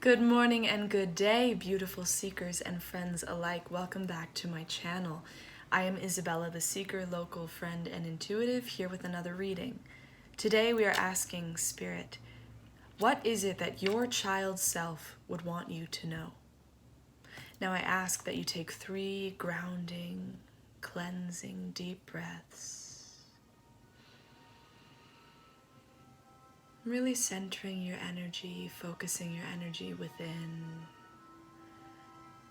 Good morning and good day, beautiful seekers and friends alike. Welcome back to my channel. I am Isabella the Seeker, local friend and intuitive, here with another reading. Today we are asking Spirit, what is it that your child self would want you to know? Now I ask that you take 3 grounding, cleansing, deep breaths. Really centering your energy, focusing your energy within.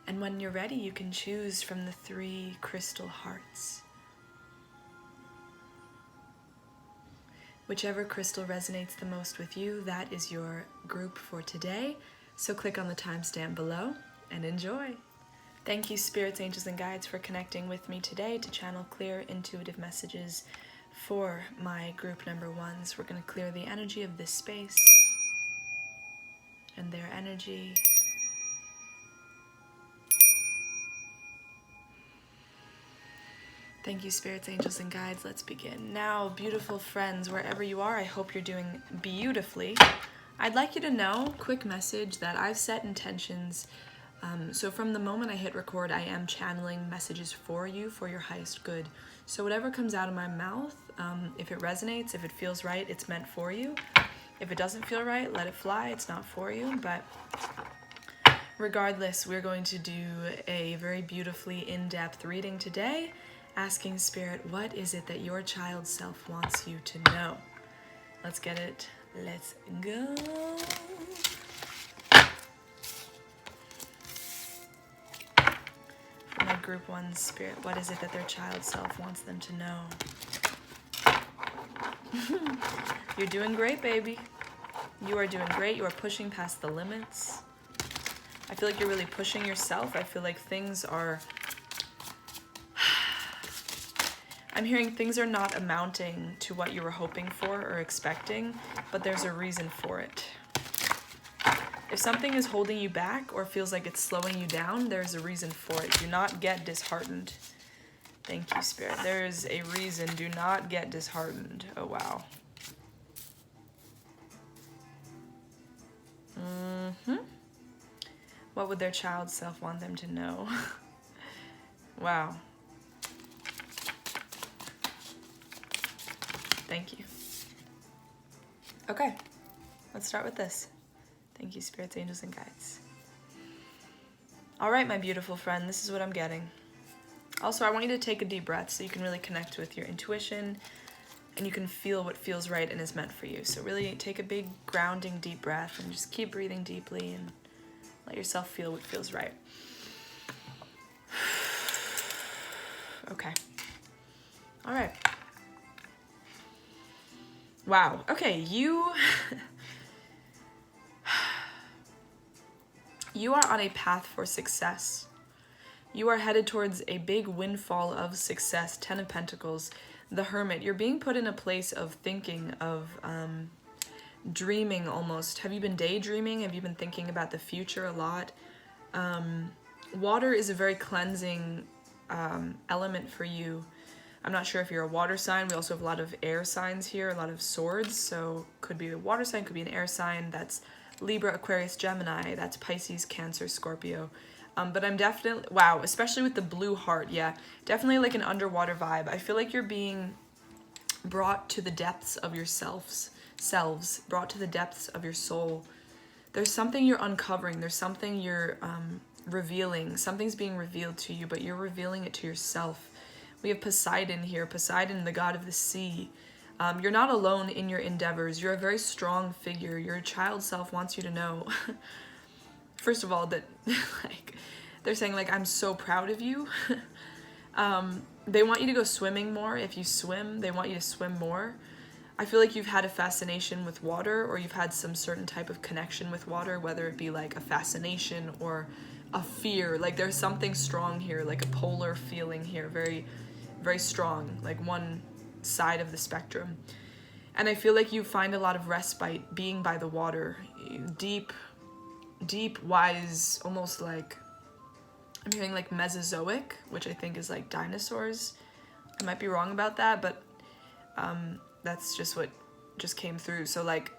And when you're ready, you can choose from the 3 crystal hearts. Whichever crystal resonates the most with you, that is your group for today. So click on the timestamp below and enjoy. Thank you, spirits, angels, and guides, for connecting with me today to channel clear, intuitive messages for my group number 1s. We're going to clear the energy of this space and their energy. Thank you, spirits, angels, and guides. Let's begin. Now, beautiful friends, wherever you are, I hope you're doing beautifully. I'd like you to know, quick message, that I've set intentions. So from the moment I hit record, I am channeling messages for you, for your highest good. So whatever comes out of my mouth, if it resonates, if it feels right, it's meant for you. If it doesn't feel right, let it fly. It's not for you. But regardless, we're going to do a very beautifully in-depth reading today, asking Spirit, what is it that your child self wants you to know? Let's get it. Let's go. For my group 1 Spirit, what is it that their child self wants them to know? You're doing great, baby. You are doing great. You are pushing past the limits. I feel like you're really pushing yourself. I feel like things are... I'm hearing things are not amounting to what you were hoping for or expecting, but there's a reason for it. If something is holding you back or feels like it's slowing you down, there's a reason for it. Do not get disheartened. Thank you, Spirit. There is a reason. Do not get disheartened. Oh, wow. What would their child self want them to know? Wow. Thank you. Okay, let's start with this. Thank you, spirits, angels, and guides. All right, my beautiful friend, this is what I'm getting. Also, I want you to take a deep breath so you can really connect with your intuition and you can feel what feels right and is meant for you. So really take a big grounding deep breath and just keep breathing deeply and let yourself feel what feels right. Okay. All right. Wow. Okay, you are on a path for success. You are headed towards a big windfall of success. 10 of Pentacles, the Hermit. You're being put in a place of thinking, of dreaming almost. Have you been daydreaming? Have you been thinking about the future a lot? Water is a very cleansing element for you. I'm not sure if you're a water sign. We also have a lot of air signs here, a lot of swords. So could be a water sign, could be an air sign. That's Libra, Aquarius, Gemini. That's Pisces, Cancer, Scorpio. But I'm definitely, wow, especially with the blue heart. Yeah, definitely like an underwater vibe. I feel like you're being brought to the depths of your selves, brought to the depths of your soul. There's something you're uncovering. There's something you're revealing. Something's being revealed to you, but you're revealing it to yourself. We have Poseidon here, Poseidon, the god of the sea. You're not alone in your endeavors. You're a very strong figure. Your child self wants you to know, first of all, that like they're saying like, I'm so proud of you. They want you to go swimming more. If you swim, they want you to swim more. I feel like you've had a fascination with water, or you've had some certain type of connection with water, whether it be like a fascination or a fear. Like there's something strong here, like a polar feeling here, very, very strong, like one side of the spectrum. And I feel like you find a lot of respite being by the water, deep, wise, almost like, I'm hearing like Mesozoic, which I think is like dinosaurs. I might be wrong about that, but that's just what just came through. So like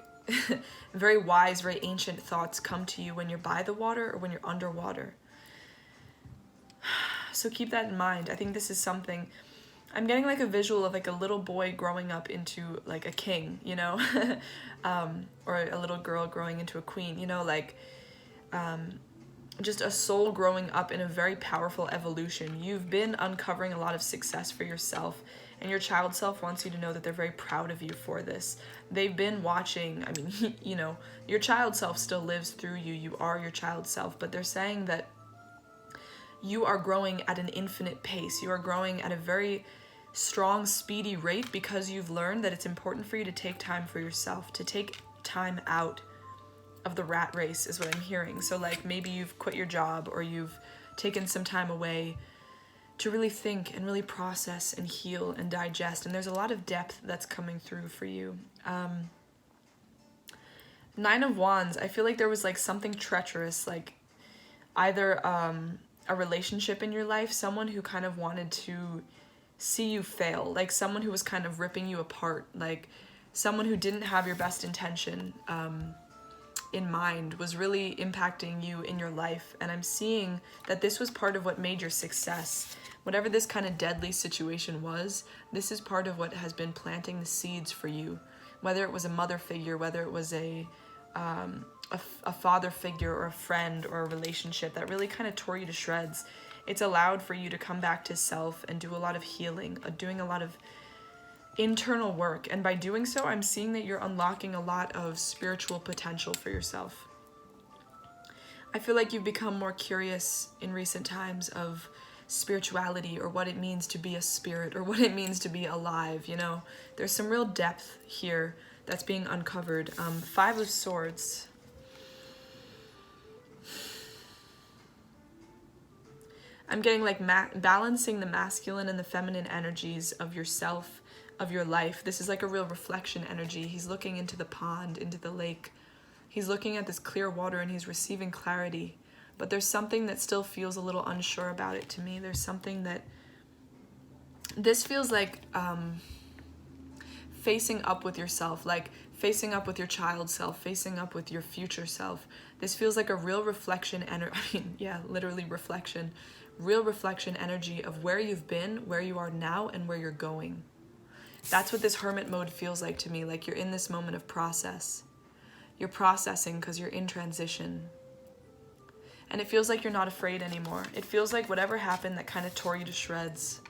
very wise, very ancient thoughts come to you when you're by the water or when you're underwater. So keep that in mind. I think this is something, I'm getting like a visual of like a little boy growing up into like a king, you know, or a little girl growing into a queen, you know, like just a soul growing up in a very powerful evolution. You've been uncovering a lot of success for yourself, and your child self wants you to know that they're very proud of you for this. They've been watching, I mean, you know, your child self still lives through you. You are your child self, but they're saying that you are growing at an infinite pace. You are growing at a very strong, speedy rate because you've learned that it's important for you to take time for yourself, to take time out of the rat race is what I'm hearing. So like maybe you've quit your job or you've taken some time away to really think and really process and heal and digest. And there's a lot of depth that's coming through for you. Nine of Wands, I feel like there was like something treacherous, like either a relationship in your life, someone who kind of wanted to see you fail, like someone who was kind of ripping you apart, like someone who didn't have your best intention in mind, was really impacting you in your life. And I'm seeing that this was part of what made your success. Whatever this kind of deadly situation was, this is part of what has been planting the seeds for you. Whether it was a mother figure, whether it was a father figure or a friend or a relationship that really kind of tore you to shreds, it's allowed for you to come back to self and do a lot of healing, doing a lot of internal work. And by doing so, I'm seeing that you're unlocking a lot of spiritual potential for yourself. I feel like you've become more curious in recent times of spirituality, or what it means to be a spirit, or what it means to be alive, you know. There's some real depth here that's being uncovered. Five of Swords. I'm getting like balancing the masculine and the feminine energies of yourself, of your life. This is like a real reflection energy. He's looking into the pond, into the lake. He's looking at this clear water and he's receiving clarity. But there's something that still feels a little unsure about it to me. There's something that, this feels like facing up with yourself, like facing up with your child self, facing up with your future self. This feels like a real reflection energy. I mean, yeah, literally reflection. Real reflection energy of where you've been, where you are now, and where you're going. That's what this hermit mode feels like to me. Like you're in this moment of process. You're processing because you're in transition. And it feels like you're not afraid anymore. It feels like whatever happened that kind of tore you to shreds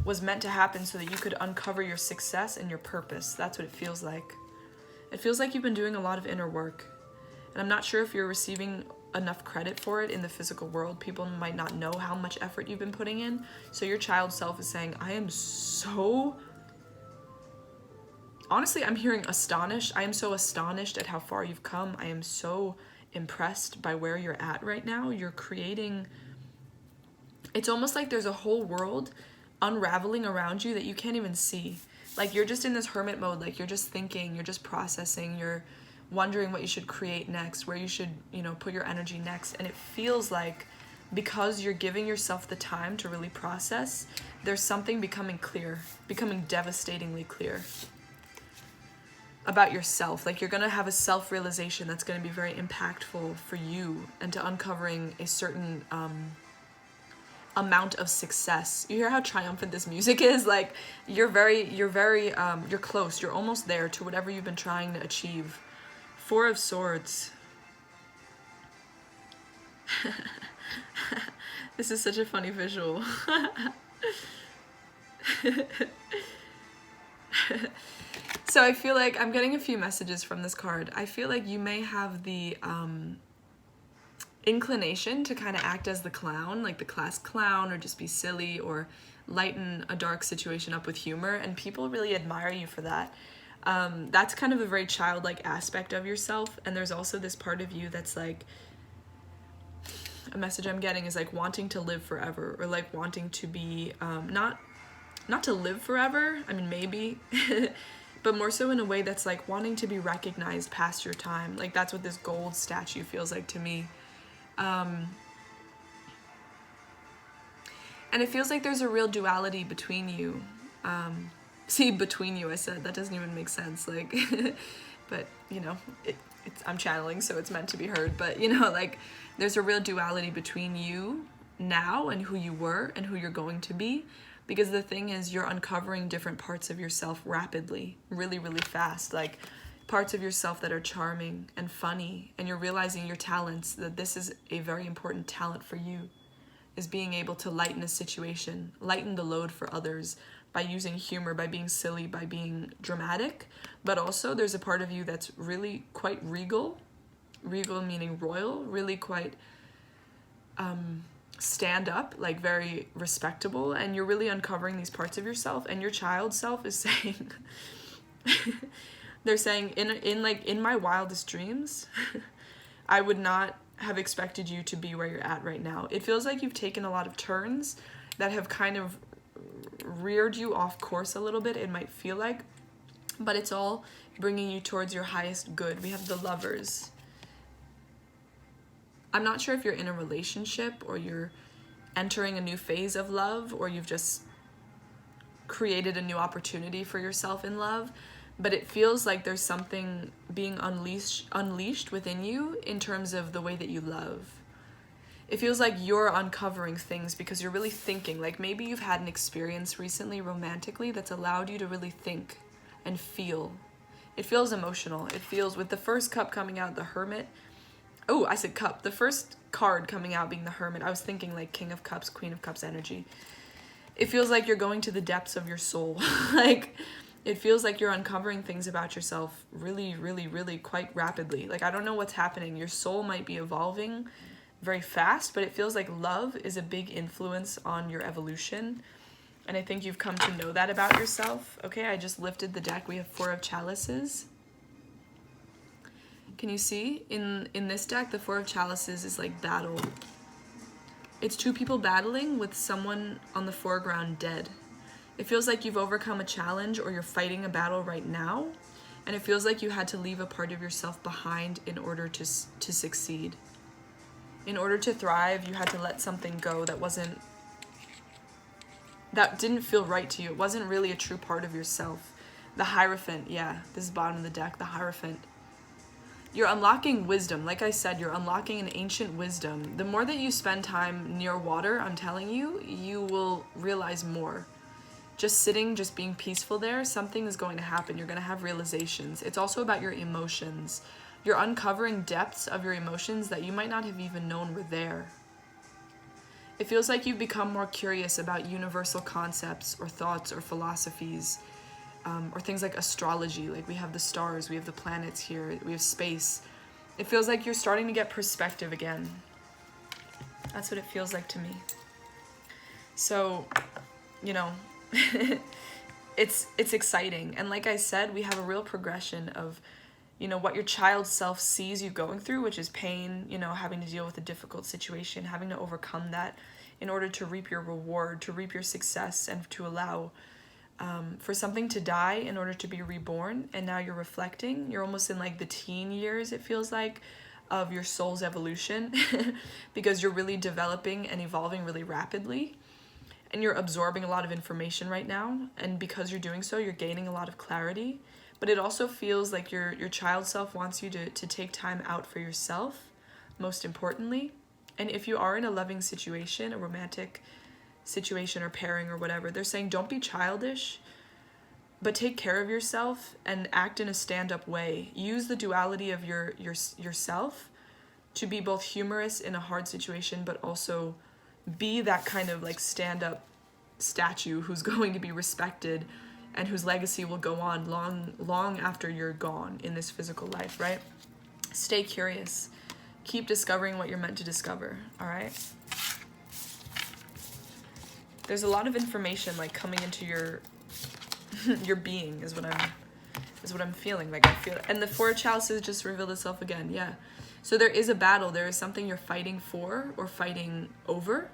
was meant to happen so that you could uncover your success and your purpose. That's what it feels like. It feels like you've been doing a lot of inner work. And I'm not sure if you're receiving enough credit for it in the physical world. People might not know how much effort you've been putting in. So your child self is saying, I am so... Honestly, I'm hearing astonished. I am so astonished at how far you've come. I am so impressed by where you're at right now. You're creating... It's almost like there's a whole world unraveling around you that you can't even see. Like you're just in this hermit mode. Like you're just thinking, you're just processing, you're wondering what you should create next, where you should, you know, put your energy next. And it feels like because you're giving yourself the time to really process, there's something becoming clear, becoming devastatingly clear about yourself. Like you're going to have a self-realization that's going to be very impactful for you and to uncovering a certain amount of success. You hear how triumphant this music is? Like you're close. You're almost there to whatever you've been trying to achieve. Four of Swords. This is such a funny visual. So I feel like I'm getting a few messages from this card. I feel like you may have the inclination to kind of act as the clown, like the class clown, or just be silly or lighten a dark situation up with humor, and people really admire you for that. That's kind of a very childlike aspect of yourself. And there's also this part of you that's like, a message I'm getting is like wanting to live forever, or like wanting to be, not to live forever, I mean maybe, but more so in a way that's like wanting to be recognized past your time. Like that's what this gold statue feels like to me. And it feels like there's a real duality between you. See, between you, I said. That doesn't even make sense. Like, but, you know, I'm channeling, so it's meant to be heard. But, you know, like, there's a real duality between you now and who you were and who you're going to be. Because the thing is, you're uncovering different parts of yourself rapidly, really, really fast. Like, parts of yourself that are charming and funny. And you're realizing your talents, that this is a very important talent for you, is being able to lighten a situation, lighten the load for others, by using humor, by being silly, by being dramatic. But also there's a part of you that's really quite regal meaning royal, really quite stand up, like very respectable, and you're really uncovering these parts of yourself. And your child self is saying, they're saying, in my wildest dreams, I would not have expected you to be where you're at right now. It feels like you've taken a lot of turns that have kind of reared you off course a little bit, it might feel like, but it's all bringing you towards your highest good. We have the Lovers. I'm not sure if you're in a relationship or you're entering a new phase of love, or you've just created a new opportunity for yourself in love, but it feels like there's something being unleashed within you in terms of the way that you love. It feels like you're uncovering things because you're really thinking. Like, maybe you've had an experience recently romantically that's allowed you to really think and feel. It feels emotional. It feels, with the first cup coming out, the Hermit. Oh, I said cup. The first card coming out being the Hermit. I was thinking like King of Cups, Queen of Cups energy. It feels like you're going to the depths of your soul. Like, it feels like you're uncovering things about yourself really, really, really quite rapidly. Like, I don't know what's happening. Your soul might be evolving very fast, but it feels like love is a big influence on your evolution. And I think you've come to know that about yourself. Okay, I just lifted the deck. We have 4 of Chalices. Can you see? In this deck, the 4 of Chalices is like battle. It's 2 people battling with someone on the foreground dead. It feels like you've overcome a challenge, or you're fighting a battle right now. And it feels like you had to leave a part of yourself behind in order to succeed. In order to thrive, you had to let something go that didn't feel right to you. It wasn't really a true part of yourself. The Hierophant, yeah, this is bottom of the deck, the Hierophant. You're unlocking wisdom. Like I said, you're unlocking an ancient wisdom. The more that you spend time near water, I'm telling you, you will realize more. Just sitting, just being peaceful there, something is going to happen. You're going to have realizations. It's also about your emotions. You're uncovering depths of your emotions that you might not have even known were there. It feels like you've become more curious about universal concepts or thoughts or philosophies, or things like astrology. Like, we have the stars, we have the planets here, we have space. It feels like you're starting to get perspective again. That's what it feels like to me. So, you know, it's exciting. And like I said, we have a real progression of, you know, what your child self sees you going through, which is pain, you know, having to deal with a difficult situation, having to overcome that in order to reap your reward, to reap your success, and to allow for something to die in order to be reborn. And now you're reflecting. You're almost in like the teen years, it feels like, of your soul's evolution because you're really developing and evolving really rapidly. And you're absorbing a lot of information right now. And because you're doing so, you're gaining a lot of clarity. But it also feels like your child self wants you to take time out for yourself, most importantly. And if you are in a loving situation, a romantic situation or pairing or whatever, they're saying don't be childish, but take care of yourself and act in a stand-up way. Use the duality of yourself to be both humorous in a hard situation, but also be that kind of like stand-up statue who's going to be respected and whose legacy will go on long after you're gone in this physical life, right? Stay curious. Keep discovering what you're meant to discover, all right? There's a lot of information like coming into your being is what I'm feeling. Like, I feel, and the 4 of Chalices just revealed itself again, yeah. So there is a battle. There is something you're fighting for or fighting over.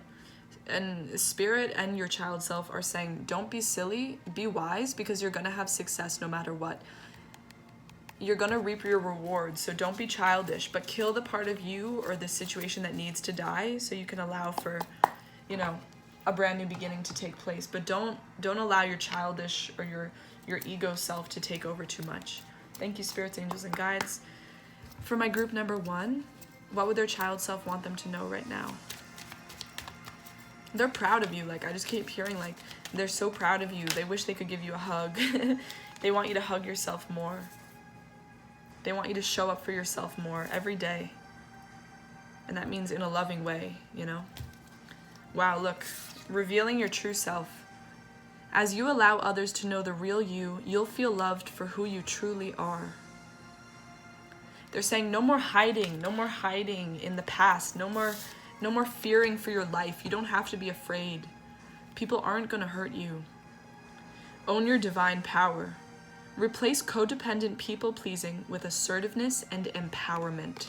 And Spirit and your child self are saying, don't be silly, be wise, because you're going to have success no matter what. You're going to reap your reward, so don't be childish, but kill the part of you or the situation that needs to die so you can allow for, you know, a brand new beginning to take place. But don't allow your childish or your ego self to take over too much. Thank you, spirits, angels, and guides. For my group number 1, what would their child self want them to know right now? They're proud of you. Like, I just keep hearing, like, they're so proud of you. They wish they could give you a hug. They want you to hug yourself more. They want you to show up for yourself more every day. And that means in a loving way, you know? Wow, look, revealing your true self. As you allow others to know the real you, you'll feel loved for who you truly are. They're saying no more hiding in the past, no more fearing for your life. You don't have to be afraid. People aren't going to hurt you. Own your divine power. Replace codependent people-pleasing with assertiveness and empowerment.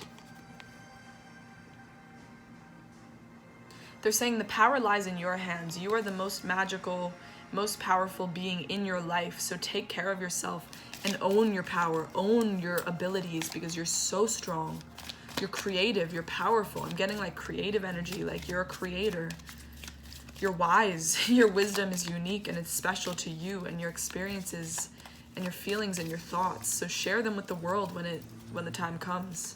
They're saying the power lies in your hands. You are the most magical, most powerful being in your life. So take care of yourself and own your power, own your abilities, because you're so strong. You're creative, you're powerful. I'm getting like creative energy, like you're a creator. You're wise. Your wisdom is unique and it's special to you and your experiences and your feelings and your thoughts. So share them with the world when the time comes.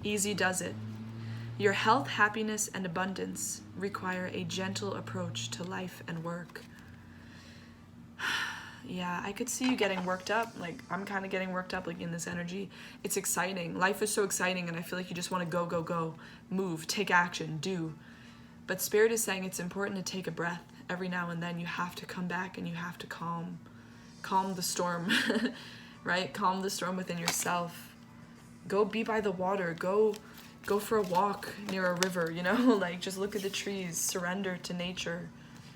Easy does it. Your health, happiness, and abundance require a gentle approach to life and work. Yeah, I could see you getting worked up. Like, I'm kind of getting worked up, like, in this energy. It's exciting. Life is so exciting, and I feel like you just want to go, go, go. Move, take action, do. But Spirit is saying it's important to take a breath every now and then. You have to come back, and you have to calm the storm, right? Calm the storm within yourself. Go be by the water. Go for a walk near a river, you know? Like, just look at the trees. Surrender to nature.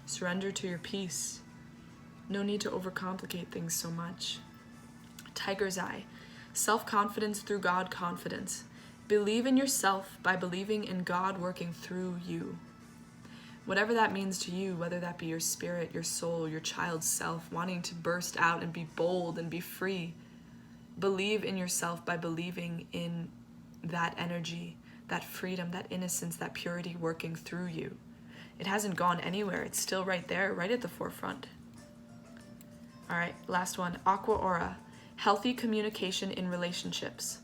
Surrender to your peace. No need to overcomplicate things so much. Tiger's Eye. Self-confidence through God confidence. Believe in yourself by believing in God working through you. Whatever that means to you, whether that be your spirit, your soul, your child's self, wanting to burst out and be bold and be free. Believe in yourself by believing in that energy, that freedom, that innocence, that purity working through you. It hasn't gone anywhere. It's still right there, right at the forefront. All right, last one. Aqua Aura. Healthy communication in relationships.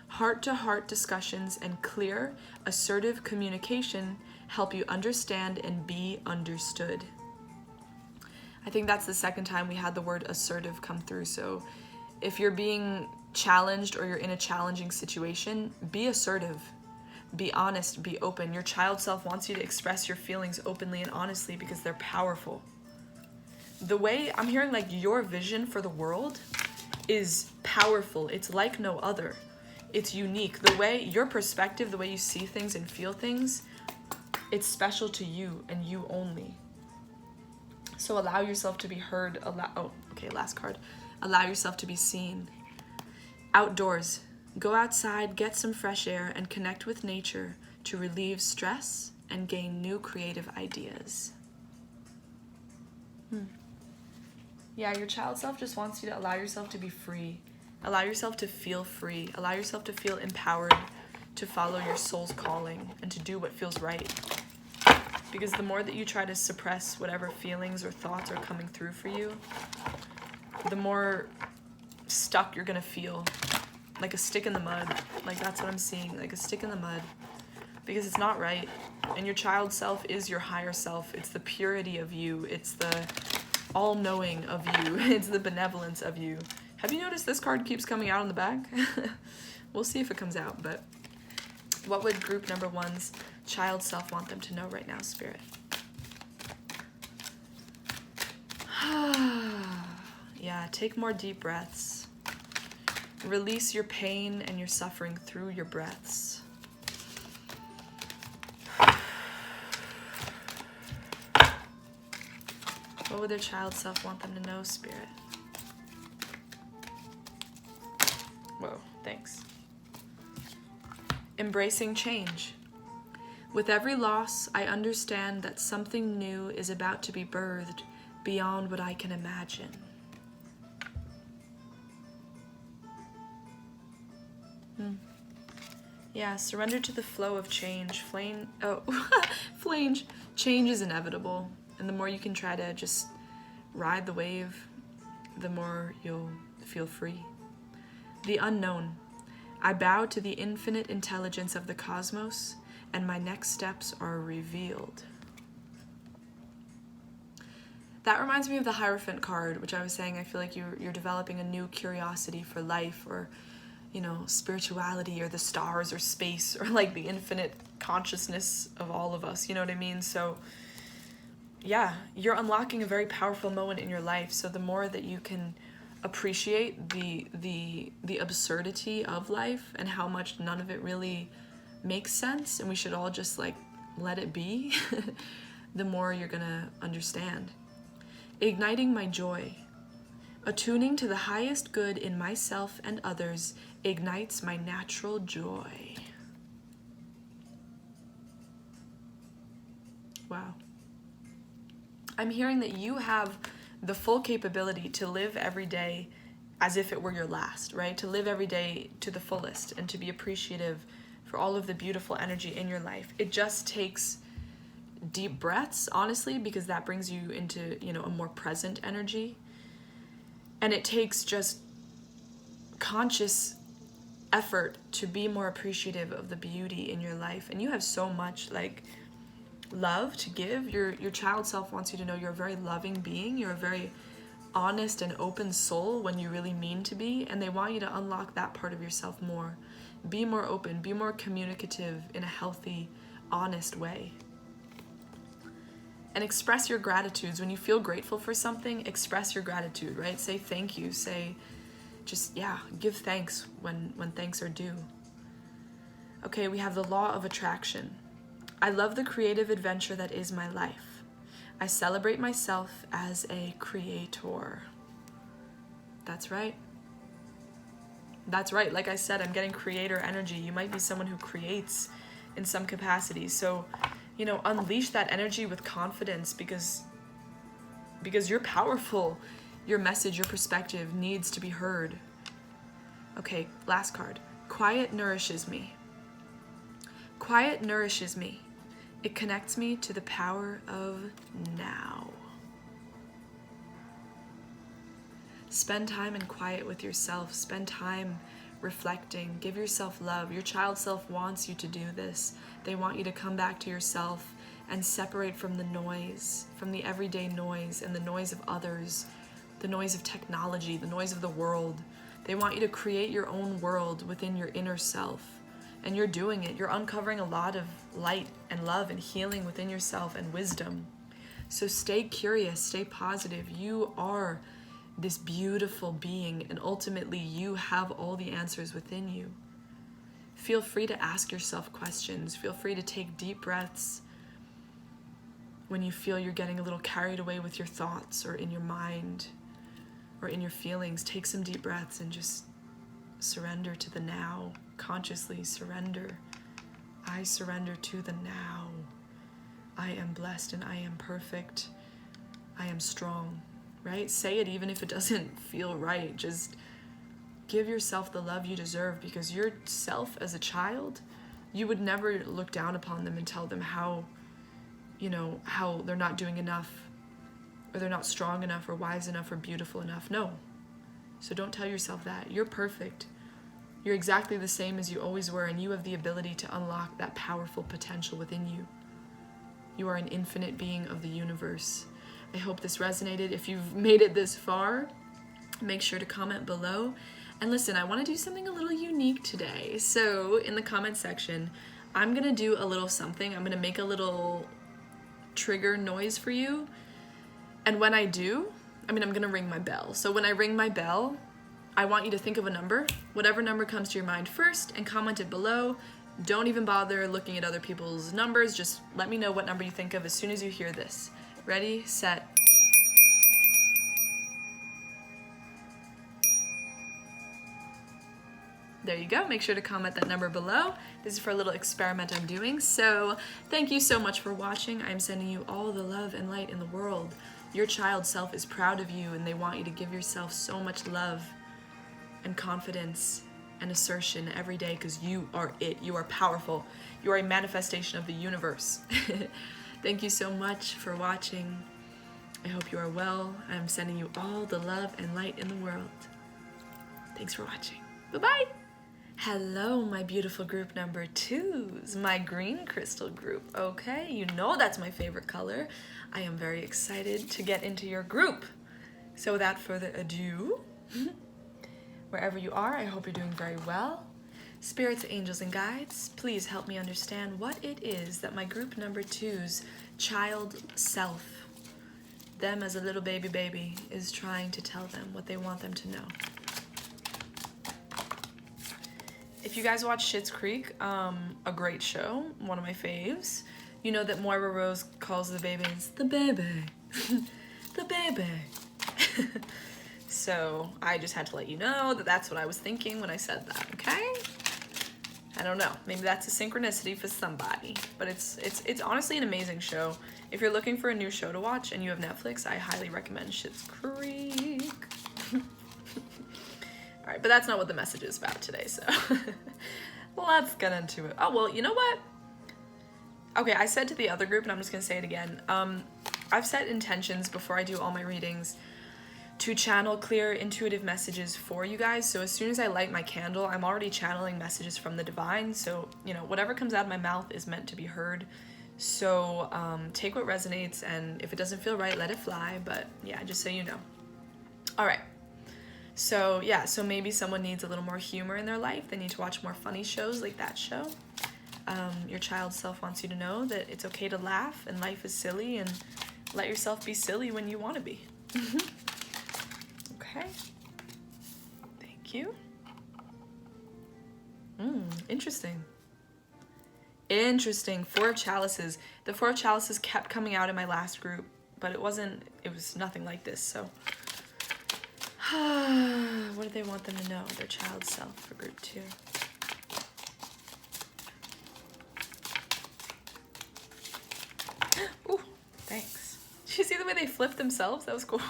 Heart-to-heart discussions and clear, assertive communication help you understand and be understood. I think that's the second time we had the word assertive come through. So if you're being challenged or you're in a challenging situation, be assertive. Be honest, be open. Your child self wants you to express your feelings openly and honestly because they're powerful. The way I'm hearing, like, your vision for the world is powerful. It's like no other. It's unique. The way, your perspective, the way you see things and feel things, it's special to you and you only. So allow yourself to be heard. Last card. Allow yourself to be seen. Outdoors. Go outside, get some fresh air, and connect with nature to relieve stress and gain new creative ideas. Yeah, your child self just wants you to allow yourself to be free. Allow yourself to feel free. Allow yourself to feel empowered to follow your soul's calling and to do what feels right. Because the more that you try to suppress whatever feelings or thoughts are coming through for you, the more stuck you're gonna feel. Like a stick in the mud. Like, that's what I'm seeing, like a stick in the mud. Because it's not right. And your child self is your higher self. It's the purity of you. It's the all-knowing of you. It's the benevolence of you. Have you noticed this card keeps coming out on the back? We'll see if it comes out, but what would group number 1's child self want them to know right now, Spirit? Yeah, take more deep breaths. Release your pain and your suffering through your breaths. What would their child self want them to know, Spirit? Whoa, thanks. Embracing change. With every loss, I understand that something new is about to be birthed beyond what I can imagine. Yeah, surrender to the flow of change. Flange. Change is inevitable. And the more you can try to just ride the wave, the more you'll feel free. The unknown. I bow to the infinite intelligence of the cosmos, and my next steps are revealed. That reminds me of the Hierophant card, which I was saying I feel like you're developing a new curiosity for life, or spirituality, or the stars, or space, or like the infinite consciousness of all of us, you know what I mean? So yeah, you're unlocking a very powerful moment in your life. So the more that you can appreciate the absurdity of life and how much none of it really makes sense, and we should all just like let it be, the more you're gonna understand. Igniting my joy. Attuning to the highest good in myself and others ignites my natural joy. Wow. I'm hearing that you have the full capability to live every day as if it were your last, right? To live every day to the fullest and to be appreciative for all of the beautiful energy in your life. It just takes deep breaths, honestly, because that brings you into, a more present energy. And it takes just conscious effort to be more appreciative of the beauty in your life. And you have so much love to give. Your child self wants you to know you're a very loving being. You're a very honest and open soul when you really mean to be. And they want you to unlock that part of yourself more. Be more open, be more communicative in a healthy, honest way. And express your gratitudes. When you feel grateful for something, express your gratitude, right? Say thank you. Give thanks when thanks are due. Okay, we have the law of attraction. I love the creative adventure that is my life. I celebrate myself as a creator. That's right. That's right. Like I said, I'm getting creator energy. You might be someone who creates in some capacity. So, unleash that energy with confidence because you're powerful. Your message, your perspective needs to be heard. Okay, last card. Quiet nourishes me. Quiet nourishes me. It connects me to the power of now. Spend time in quiet with yourself. Spend time reflecting. Give yourself love. Your child self wants you to do this. They want you to come back to yourself and separate from the noise, from the everyday noise and the noise of others, the noise of technology, the noise of the world. They want you to create your own world within your inner self. And you're doing it. You're uncovering a lot of light and love and healing within yourself and wisdom. So stay curious, stay positive. You are this beautiful being, and ultimately you have all the answers within you. Feel free to ask yourself questions. Feel free to take deep breaths when you feel you're getting a little carried away with your thoughts or in your mind or in your feelings. Take some deep breaths and just surrender to the now. Consciously surrender. I surrender to the now. I am blessed and I am perfect. I am strong, right? Say it even if it doesn't feel right. Just give yourself the love you deserve, because yourself as a child, you would never look down upon them and tell them how they're not doing enough, or they're not strong enough, or wise enough, or beautiful enough. No. So don't tell yourself that. You're perfect. You're exactly the same as you always were, and you have the ability to unlock that powerful potential within you. You are an infinite being of the universe. I hope this resonated. If you've made it this far, make sure to comment below. And listen, I want to do something a little unique today. So in the comment section, I'm going to do a little something. I'm going to make a little trigger noise for you. And when I do, I'm going to ring my bell. So when I ring my bell, I want you to think of a number, whatever number comes to your mind first, and comment it below. Don't even bother looking at other people's numbers. Just let me know what number you think of as soon as you hear this. Ready, set. There you go. Make sure to comment that number below. This is for a little experiment I'm doing. So thank you so much for watching. I'm sending you all the love and light in the world. Your child self is proud of you, and they want you to give yourself so much love and confidence and assertion every day, because you are it. You are powerful. You are a manifestation of the universe. Thank you so much for watching. I hope you are well. I'm sending you all the love and light in the world. Thanks for watching. Bye-bye. Hello, my beautiful group number 2s, my green crystal group. Okay, you know that's my favorite color. I am very excited to get into your group. So without further ado, wherever you are, I hope you're doing very well. Spirits, angels, and guides, please help me understand what it is that my group number 2's child self, them as a little baby, is trying to tell them, what they want them to know. If you guys watch Schitt's Creek, a great show, one of my faves, you know that Moira Rose calls the babies the baby, the baby. So I just had to let you know that that's what I was thinking when I said that, okay? I don't know, maybe that's a synchronicity for somebody, but it's honestly an amazing show. If you're looking for a new show to watch and you have Netflix, I highly recommend Schitt's Creek. All right, but that's not what the message is about today, so let's get into it. Oh, well, you know what? Okay, I said to the other group, and I'm just gonna say it again. I've set intentions before I do all my readings to channel clear, intuitive messages for you guys. So as soon as I light my candle, I'm already channeling messages from the divine. So, you know, whatever comes out of my mouth is meant to be heard. So take what resonates, and if it doesn't feel right, let it fly. But yeah, just so you know. All right. So yeah, so maybe someone needs a little more humor in their life. They need to watch more funny shows like that show. Your child self wants you to know that it's okay to laugh and life is silly, and let yourself be silly when you want to be. Okay. Thank you. Interesting. Interesting. 4 of Chalices. The 4 of Chalices kept coming out in my last group, but it was nothing like this, so. What do they want them to know? Their child self for group 2. Ooh, thanks. Did you see the way they flipped themselves? That was cool.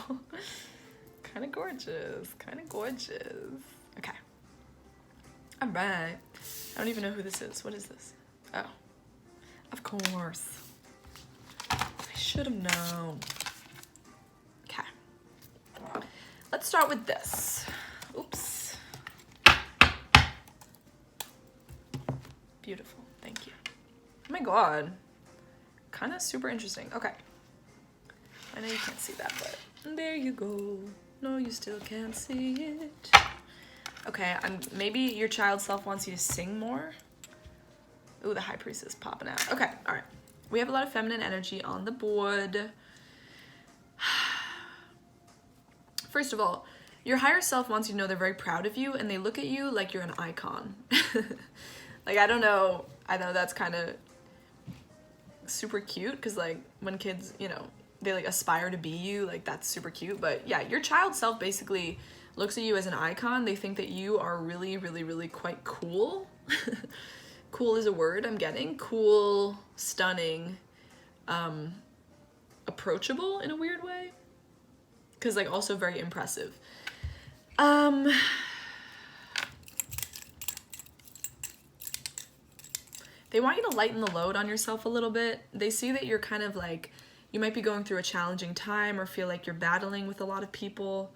Kind of gorgeous. Kind of gorgeous. Okay. All right. I don't even know who this is. What is this? Oh. Of course. I should have known. Let's start with this. Oops. Beautiful. Thank you. Oh my god. Kind of super interesting. Okay. I know you can't see that, but there you go. No, you still can't see it. Okay, maybe your child self wants you to sing more. Ooh, the High Priestess popping out. Okay, all right. We have a lot of feminine energy on the board. First of all, your higher self wants you to know they're very proud of you, and they look at you like you're an icon. Like, I don't know. I know that's kind of super cute, because, like, when kids, you know, they, like, aspire to be you, like, that's super cute. But, yeah, your child self basically looks at you as an icon. They think that you are really, really, really quite cool. Cool is a word I'm getting. Cool, stunning, approachable in a weird way. Because, like, also very impressive. They want you to lighten the load on yourself a little bit. They see that you're kind of like, you might be going through a challenging time or feel like you're battling with a lot of people.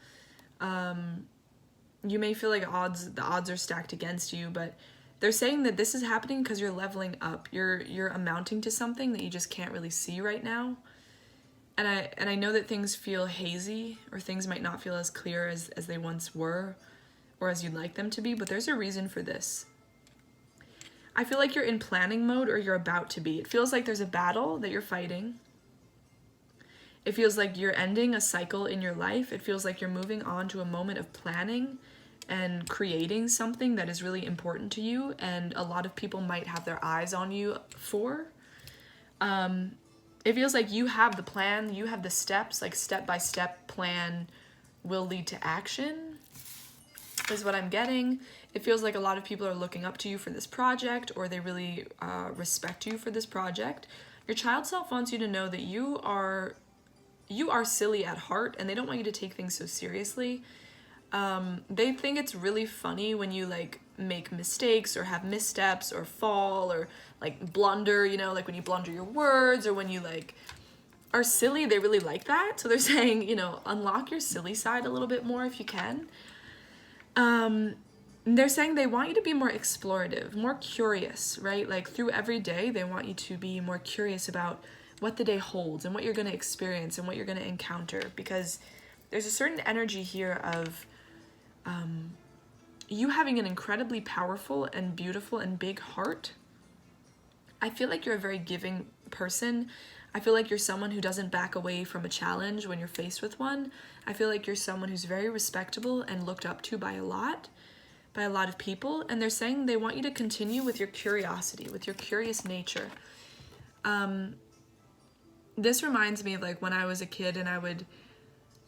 You may feel like the odds are stacked against you, but they're saying that this is happening because you're leveling up. You're amounting to something that you just can't really see right now. And I know that things feel hazy, or things might not feel as clear as they once were, or as you'd like them to be, but there's a reason for this. I feel like you're in planning mode, or you're about to be. It feels like there's a battle that you're fighting. It feels like you're ending a cycle in your life. It feels like you're moving on to a moment of planning and creating something that is really important to you, and a lot of people might have their eyes on you for. It feels like you have the plan, you have the steps, like step-by-step plan will lead to action, is what I'm getting. It feels like a lot of people are looking up to you for this project, or they really respect you for this project. Your child self wants you to know that you are silly at heart, and they don't want you to take things so seriously. They think it's really funny when you, like, make mistakes or have missteps or fall or like blunder, you know, like when you blunder your words or when you like are silly, they really like that. So they're saying, you know, unlock your silly side a little bit more if you can. They're saying they want you to be more explorative, more curious, right? Like through every day, they want you to be more curious about what the day holds and what you're going to experience and what you're going to encounter, because there's a certain energy here of you having an incredibly powerful and beautiful and big heart. I feel like you're a very giving person. I feel like you're someone who doesn't back away from a challenge when you're faced with one. I feel like you're someone who's very respectable and looked up to by a lot of people. And they're saying they want you to continue with your curiosity, with your curious nature. This reminds me of like when I was a kid and I would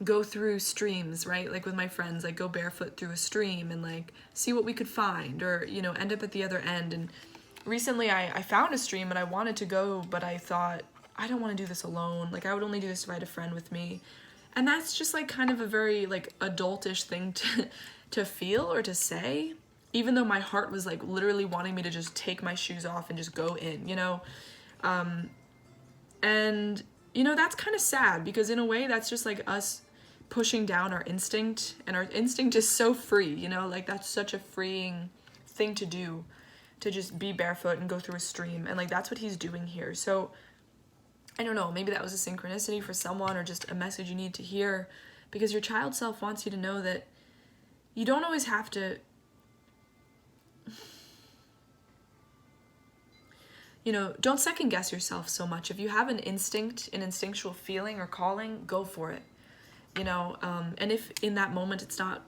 go through streams, right? Like with my friends, like go barefoot through a stream and like see what we could find, or, you know, end up at the other end. And recently I found a stream and I wanted to go, but I thought, I don't want to do this alone. Like I would only do this if I had a friend with me. And that's just like kind of a very like adultish thing to feel or to say, even though my heart was like literally wanting me to just take my shoes off and just go in, you know? And, you know, that's kind of sad, because in a way that's just like us pushing down our instinct, and our instinct is so free, you know, like that's such a freeing thing to do, to just be barefoot and go through a stream. And like that's what he's doing here. So I don't know, maybe that was a synchronicity for someone, or just a message you need to hear, because your child self wants you to know that you don't always have to, you know, don't second guess yourself so much. If you have an instinct, an instinctual feeling or calling, go for it, you know. And if in that moment it's not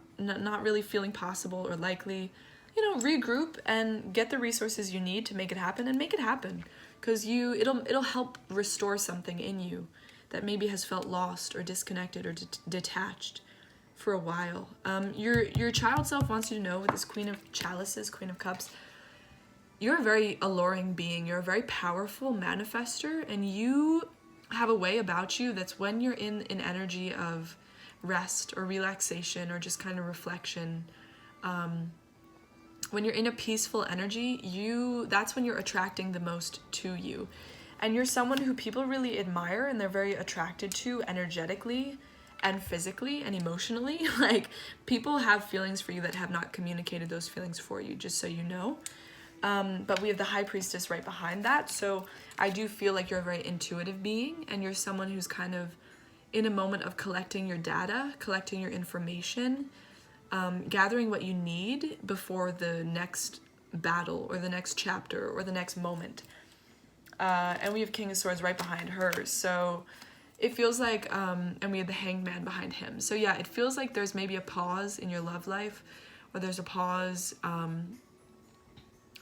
really feeling possible or likely, you know, regroup and get the resources you need to make it happen, and make it happen, because it'll help restore something in you that maybe has felt lost or disconnected or detached for a while. Your child self wants you to know, with this Queen of Chalices, Queen of Cups, you're a very alluring being. You're a very powerful manifester, and you have a way about you that's, when you're in an energy of rest or relaxation or just kind of reflection, when you're in a peaceful energy, that's when you're attracting the most to you. And you're someone who people really admire and they're very attracted to energetically and physically and emotionally. Like, people have feelings for you that have not communicated those feelings for you, just so you know. But we have the High Priestess right behind that. So I do feel like you're a very intuitive being, and you're someone who's kind of in a moment of collecting your data, collecting your information, gathering what you need before the next battle or the next chapter or the next moment. And we have King of Swords right behind her. So it feels like, and we have the Hanged Man behind him. So yeah, it feels like there's maybe a pause in your love life, or there's a pause,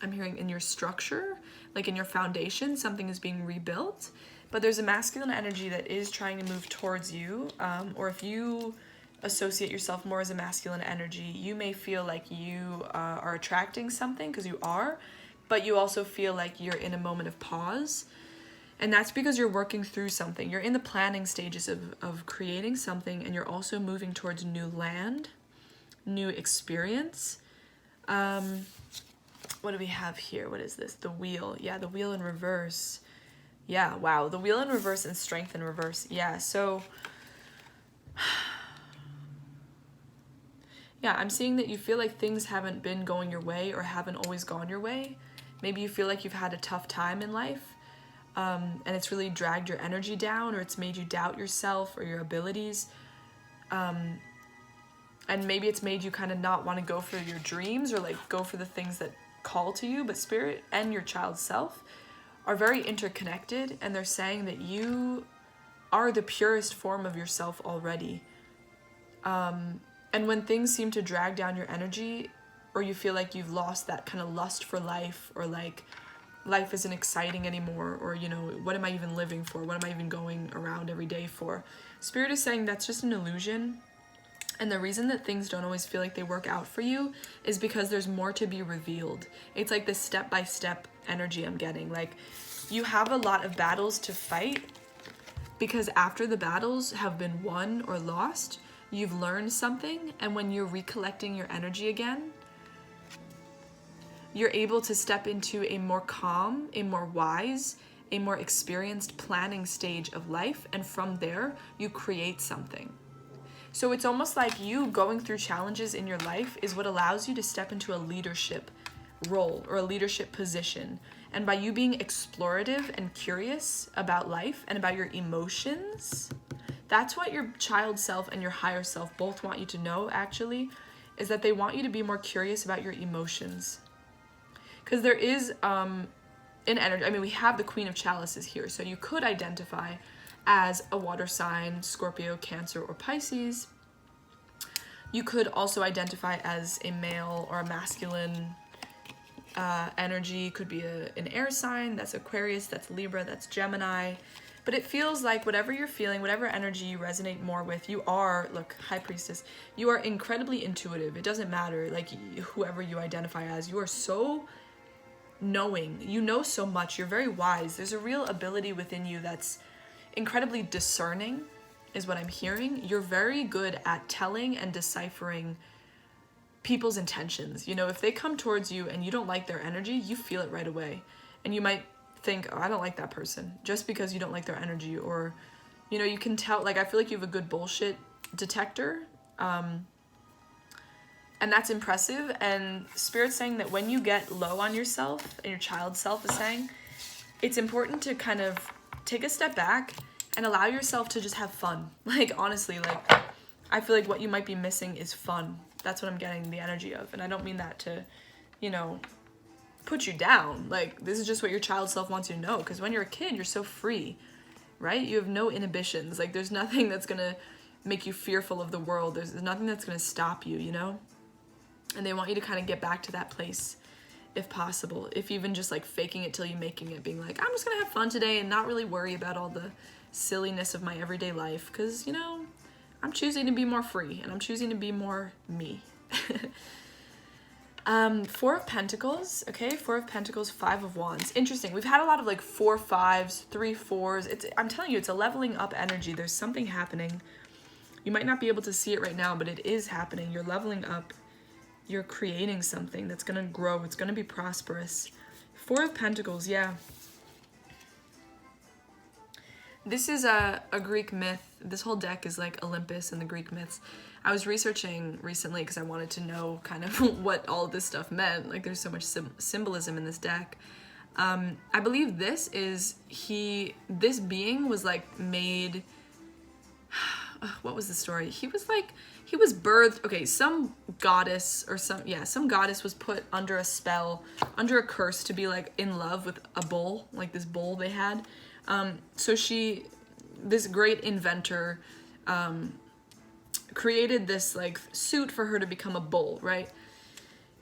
I'm hearing, in your structure, like in your foundation, something is being rebuilt, but there's a masculine energy that is trying to move towards you. Or if you associate yourself more as a masculine energy, you may feel like you are attracting something, because you are, but you also feel like you're in a moment of pause. And that's because you're working through something. You're in the planning stages of creating something, and you're also moving towards new land, new experience. What do we have here? What is this? The Wheel. Yeah, the Wheel in reverse. Yeah, wow. The Wheel in reverse and Strength in reverse. Yeah, so yeah, I'm seeing that you feel like things haven't been going your way, or haven't always gone your way. Maybe you feel like you've had a tough time in life, and it's really dragged your energy down, or it's made you doubt yourself or your abilities. And maybe it's made you kind of not want to go for your dreams, or like go for the things that call to you. But Spirit and your child self are very interconnected, and they're saying that you are the purest form of yourself already. And when things seem to drag down your energy, or you feel like you've lost that kind of lust for life, or like life isn't exciting anymore, or, you know, what am I even living for? What am I even going around every day for? Spirit is saying that's just an illusion. And the reason that things don't always feel like they work out for you is because there's more to be revealed. It's like this step-by-step energy I'm getting. Like, you have a lot of battles to fight, because after the battles have been won or lost, you've learned something. And when you're recollecting your energy again, you're able to step into a more calm, a more wise, a more experienced planning stage of life. And from there, you create something. So it's almost like you going through challenges in your life is what allows you to step into a leadership role or a leadership position. And by you being explorative and curious about life and about your emotions, that's what your child self and your higher self both want you to know, actually, is that they want you to be more curious about your emotions. Because there is an energy, I mean, we have the Queen of Chalices here, so you could identify as a water sign, Scorpio, Cancer, or Pisces. You could also identify as a male or a masculine energy. Could be an air sign, that's Aquarius, that's Libra, that's Gemini. But it feels like whatever you're feeling, whatever energy you resonate more with, you are, look, High Priestess, you are incredibly intuitive. It doesn't matter, like, whoever you identify as, you are so knowing. You know so much. You're very wise. There's a real ability within you that's incredibly discerning, is what I'm hearing. You're very good at telling and deciphering people's intentions. You know, if they come towards you and you don't like their energy, you feel it right away. And you might think, oh, I don't like that person, just because you don't like their energy. Or, you know, you can tell, like, I feel like you have a good bullshit detector. And that's impressive. And Spirit's saying that when you get low on yourself, and your child self is saying, it's important to kind of take a step back and allow yourself to just have fun. Like, honestly, like, I feel like what you might be missing is fun. That's what I'm getting the energy of. And I don't mean that to, you know, put you down. Like, this is just what your child self wants you to know. Because when you're a kid, you're so free, right? You have no inhibitions. Like, there's nothing that's going to make you fearful of the world. There's nothing that's going to stop you, you know? And they want you to kind of get back to that place, if possible. If even just like faking it till you're making it, being like, I'm just going to have fun today and not really worry about all the silliness of my everyday life. Because, you know, I'm choosing to be more free and I'm choosing to be more me. Four of Pentacles, okay? Four of Pentacles, Five of Wands. Interesting. We've had a lot of like 4 5s, 3 4s. I'm telling you, it's a leveling up energy. There's something happening. You might not be able to see it right now, but it is happening. You're leveling up. You're creating something that's going to grow. It's going to be prosperous. Four of Pentacles, yeah. This is a Greek myth. This whole deck is like Olympus and the Greek myths. I was researching recently because I wanted to know kind of what all this stuff meant. Like, there's so much symbolism in this deck. I believe this being was like made, what was the story? He was birthed, okay, some goddess was put under a spell, under a curse to be like in love with a bull, like this bull they had. So this great inventor, created this like suit for her to become a bull, right?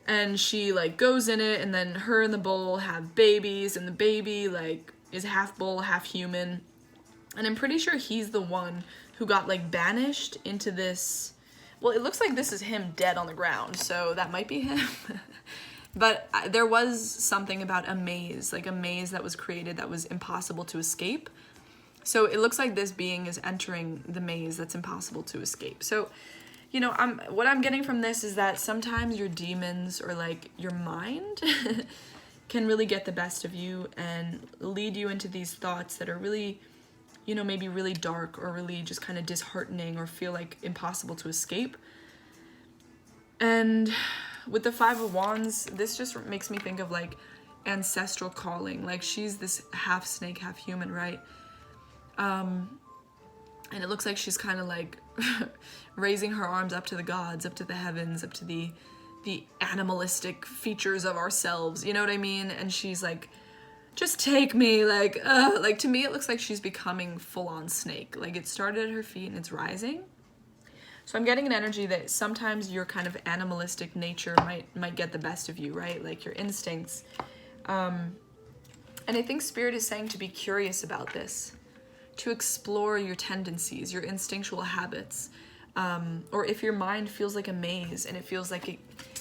And she like goes in it, and then her and the bull have babies, and the baby like is half bull, half human. And I'm pretty sure he's the one who got like banished into this, well, it looks like this is him dead on the ground, so that might be him. But there was something about a maze that was created that was impossible to escape. So it looks like this being is entering the maze that's impossible to escape. So, you know, what I'm getting from this is that sometimes your demons or like your mind can really get the best of you and lead you into these thoughts that are really, you know, maybe really dark or really just kind of disheartening or feel like impossible to escape. And with the Five of Wands, this just makes me think of like ancestral calling. Like, she's this half snake, half human, right? And it looks like she's kind of like raising her arms up to the gods, up to the heavens, up to the animalistic features of ourselves, you know what I mean? And she's like, just take me, like to me it looks like she's becoming full-on snake. Like, it started at her feet and it's rising. So I'm getting an energy that sometimes your kind of animalistic nature might get the best of you, right? Like your instincts. And I think Spirit is saying to be curious about this, to explore your tendencies, your instinctual habits. Or if your mind feels like a maze and it feels like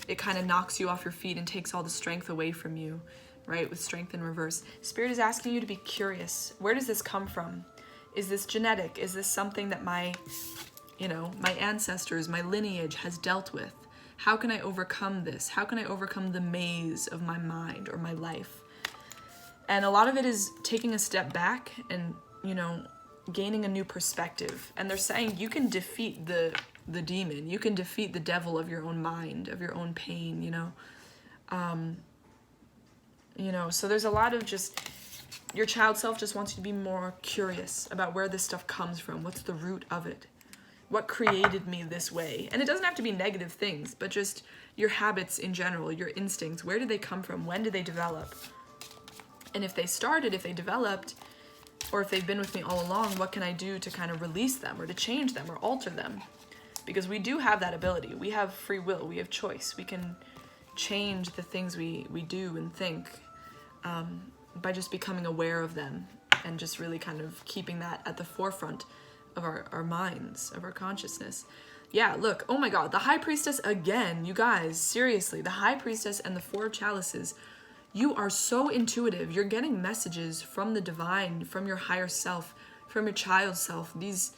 it kind of knocks you off your feet and takes all the strength away from you, right? With strength in reverse. Spirit is asking you to be curious. Where does this come from? Is this genetic? Is this something that my ancestors, my lineage has dealt with? How can I overcome this? How can I overcome the maze of my mind or my life? And a lot of it is taking a step back and, you know, gaining a new perspective. And they're saying you can defeat the demon. You can defeat the devil of your own mind, of your own pain, you know. So there's a lot of just, your child self just wants you to be more curious about where this stuff comes from. What's the root of it? What created me this way? And it doesn't have to be negative things, but just your habits in general, your instincts. Where did they come from? When did they develop? And if they developed, or if they've been with me all along, what can I do to kind of release them or to change them or alter them? Because we do have that ability. We have free will. We have choice. We can change the things we do and think by just becoming aware of them and just really kind of keeping that at the forefront of our minds, of our consciousness. Yeah, look, oh my God, the High Priestess again, you guys, seriously, the High Priestess and the Four of Chalices. You are so intuitive. You're getting messages from the divine, from your higher self, from your child self, these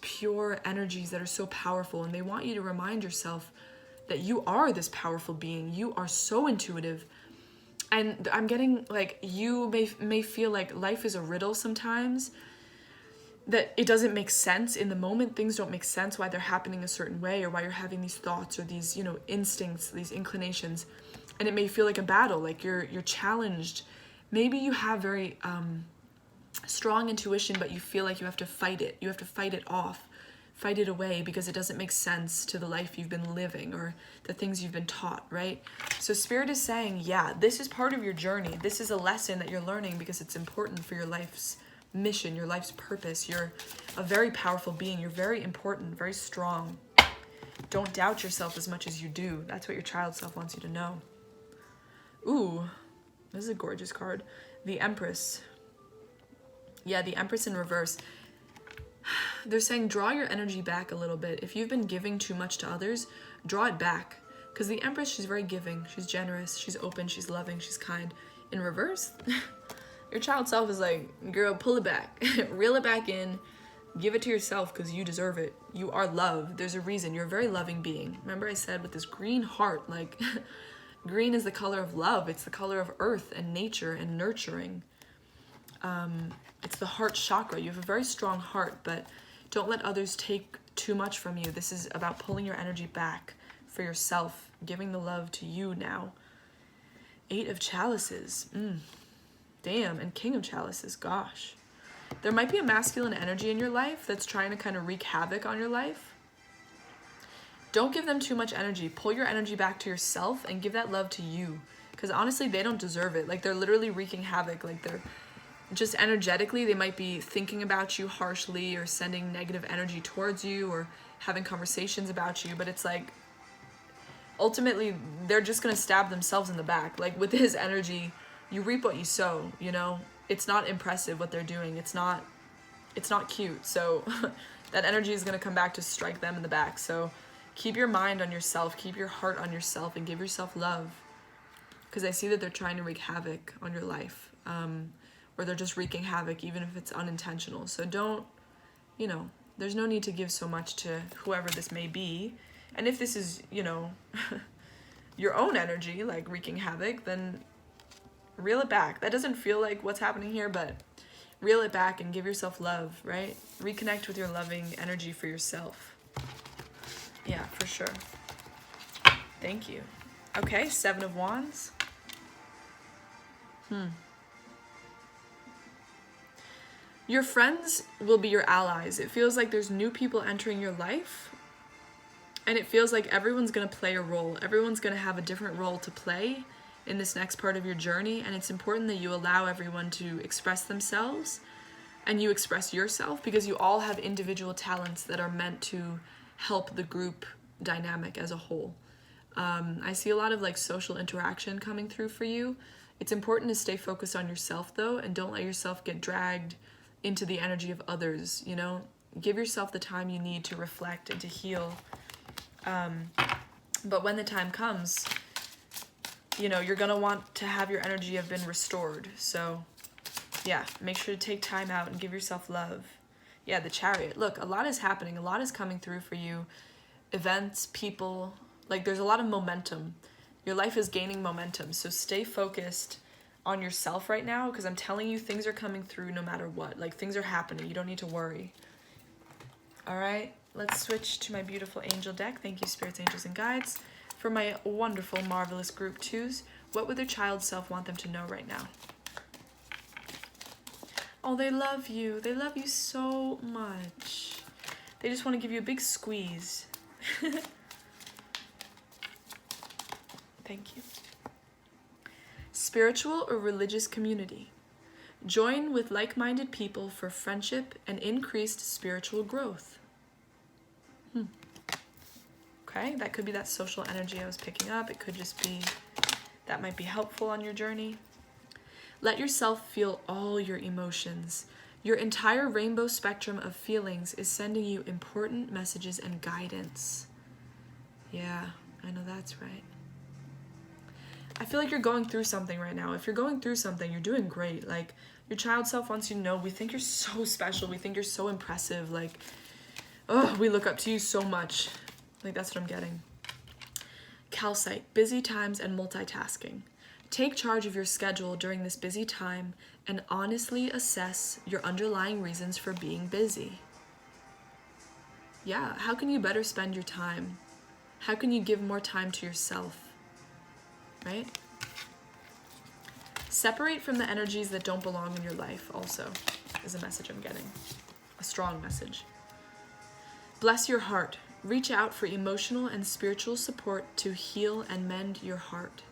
pure energies that are so powerful. And they want you to remind yourself that you are this powerful being. You are so intuitive. And I'm getting like, you may feel like life is a riddle sometimes, that it doesn't make sense in the moment. Things don't make sense why they're happening a certain way, or why you're having these thoughts or these, you know, instincts, these inclinations. And it may feel like a battle, like you're challenged. Maybe you have very strong intuition, but you feel like you have to fight it. You have to fight it off, fight it away, because it doesn't make sense to the life you've been living or the things you've been taught, right? So Spirit is saying, yeah, this is part of your journey. This is a lesson that you're learning because it's important for your life's mission, your life's purpose. You're a very powerful being. You're very important, very strong. Don't doubt yourself as much as you do. That's what your child self wants you to know. Ooh, this is a gorgeous card. The Empress. Yeah, the Empress in reverse. They're saying draw your energy back a little bit. If you've been giving too much to others, draw it back. Because the Empress, she's very giving. She's generous. She's open. She's loving. She's kind. In reverse, your child self is like, girl, pull it back. Reel it back in. Give it to yourself because you deserve it. You are love. There's a reason. You're a very loving being. Remember I said with this green heart, like... Green is the color of love. It's the color of earth and nature and nurturing. It's the heart chakra. You have a very strong heart, but don't let others take too much from you. This is about pulling your energy back for yourself, giving the love to you now. 8 of Chalices. Damn. And King of Chalices. Gosh. There might be a masculine energy in your life that's trying to kind of wreak havoc on your life. Don't give them too much energy. Pull your energy back to yourself and give that love to you. Because honestly, they don't deserve it. Like, they're literally wreaking havoc. Like, they're just energetically, they might be thinking about you harshly or sending negative energy towards you or having conversations about you. But it's like, ultimately, they're just going to stab themselves in the back. Like, with his energy, you reap what you sow, you know? It's not impressive what they're doing. It's not cute. So that energy is going to come back to strike them in the back. So... keep your mind on yourself, keep your heart on yourself, and give yourself love. Because I see that they're trying to wreak havoc on your life. Or they're just wreaking havoc, even if it's unintentional. So don't, you know, there's no need to give so much to whoever this may be. And if this is, you know, your own energy, like wreaking havoc, then reel it back. That doesn't feel like what's happening here, but reel it back and give yourself love, right? Reconnect with your loving energy for yourself. Yeah, for sure. Thank you. Okay, 7 of Wands. Your friends will be your allies. It feels like there's new people entering your life. And it feels like everyone's going to play a role. Everyone's going to have a different role to play in this next part of your journey. And it's important that you allow everyone to express themselves and you express yourself, because you all have individual talents that are meant to help the group dynamic as a whole. I see a lot of like social interaction coming through for you. It's important to stay focused on yourself though, and don't let yourself get dragged into the energy of others, you know? Give yourself the time you need to reflect and to heal. But when the time comes, you know, you're gonna want to have your energy have been restored. So yeah, make sure to take time out and give yourself love. Yeah, the Chariot. Look, a lot is happening. A lot is coming through for you. Events, people, Like there's a lot of momentum. Your life is gaining momentum. So stay focused on yourself right now, because I'm telling you, things are coming through no matter what. Like things are happening. You don't need to worry. All right, let's switch to my beautiful angel deck. Thank you, spirits, angels, and guides. For my wonderful, marvelous group twos, what would their child self want them to know right now? Oh, they love you. They love you so much. They just want to give you a big squeeze. Thank you. Spiritual or religious community. Join with like-minded people for friendship and increased spiritual growth. Okay, that could be that social energy I was picking up. It could just be, that might be helpful on your journey. Let yourself feel all your emotions. Your entire rainbow spectrum of feelings is sending you important messages and guidance. Yeah, I know that's right. I feel like you're going through something right now. If you're going through something, you're doing great. Like, your child self wants you to know, we think you're so special. We think you're so impressive. Like, oh, we look up to you so much. Like, that's what I'm getting. Calcite, busy times and multitasking. Take charge of your schedule during this busy time and honestly assess your underlying reasons for being busy. Yeah, how can you better spend your time? How can you give more time to yourself? Right? Separate from the energies that don't belong in your life also is a message I'm getting. A strong message. Bless your heart. Reach out for emotional and spiritual support to heal and mend your heart.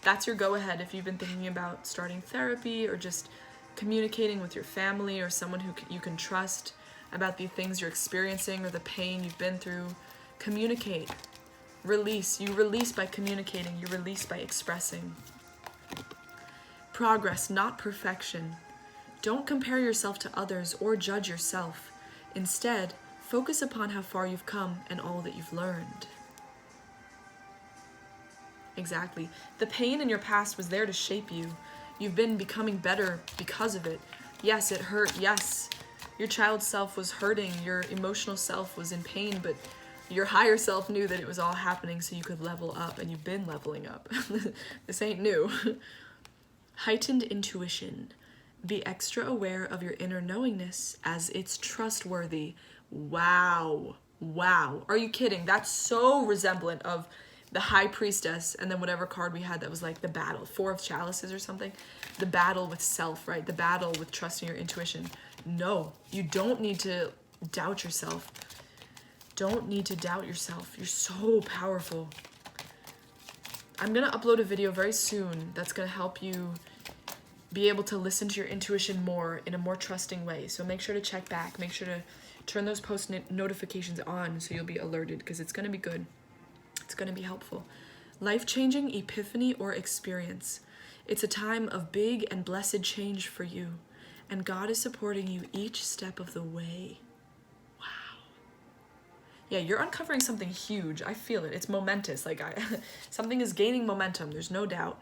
That's your go-ahead if you've been thinking about starting therapy or just communicating with your family or someone who you can trust about the things you're experiencing or the pain you've been through. Communicate. Release. You release by communicating. You release by expressing. Progress, not perfection. Don't compare yourself to others or judge yourself. Instead, focus upon how far you've come and all that you've learned. Exactly. The pain in your past was there to shape you. You've been becoming better because of it. Yes, it hurt. Yes, your child self was hurting. Your emotional self was in pain, but your higher self knew that it was all happening so you could level up, and you've been leveling up. This ain't new. Heightened intuition. Be extra aware of your inner knowingness as it's trustworthy. Wow. Wow. Are you kidding? That's so resemblant of the High Priestess and then whatever card we had that was like the battle. 4 of Chalices or something. The battle with self, right? The battle with trusting your intuition. No, you don't need to doubt yourself. Don't need to doubt yourself. You're so powerful. I'm going to upload a video very soon that's going to help you be able to listen to your intuition more in a more trusting way. So make sure to check back. Make sure to turn those post notifications on so you'll be alerted, because it's going to be good. It's going to be helpful. Life-changing epiphany or experience. It's a time of big and blessed change for you, and God is supporting you each step of the way. Wow. Yeah, you're uncovering something huge. I feel it. It's momentous. Like something is gaining momentum. There's no doubt.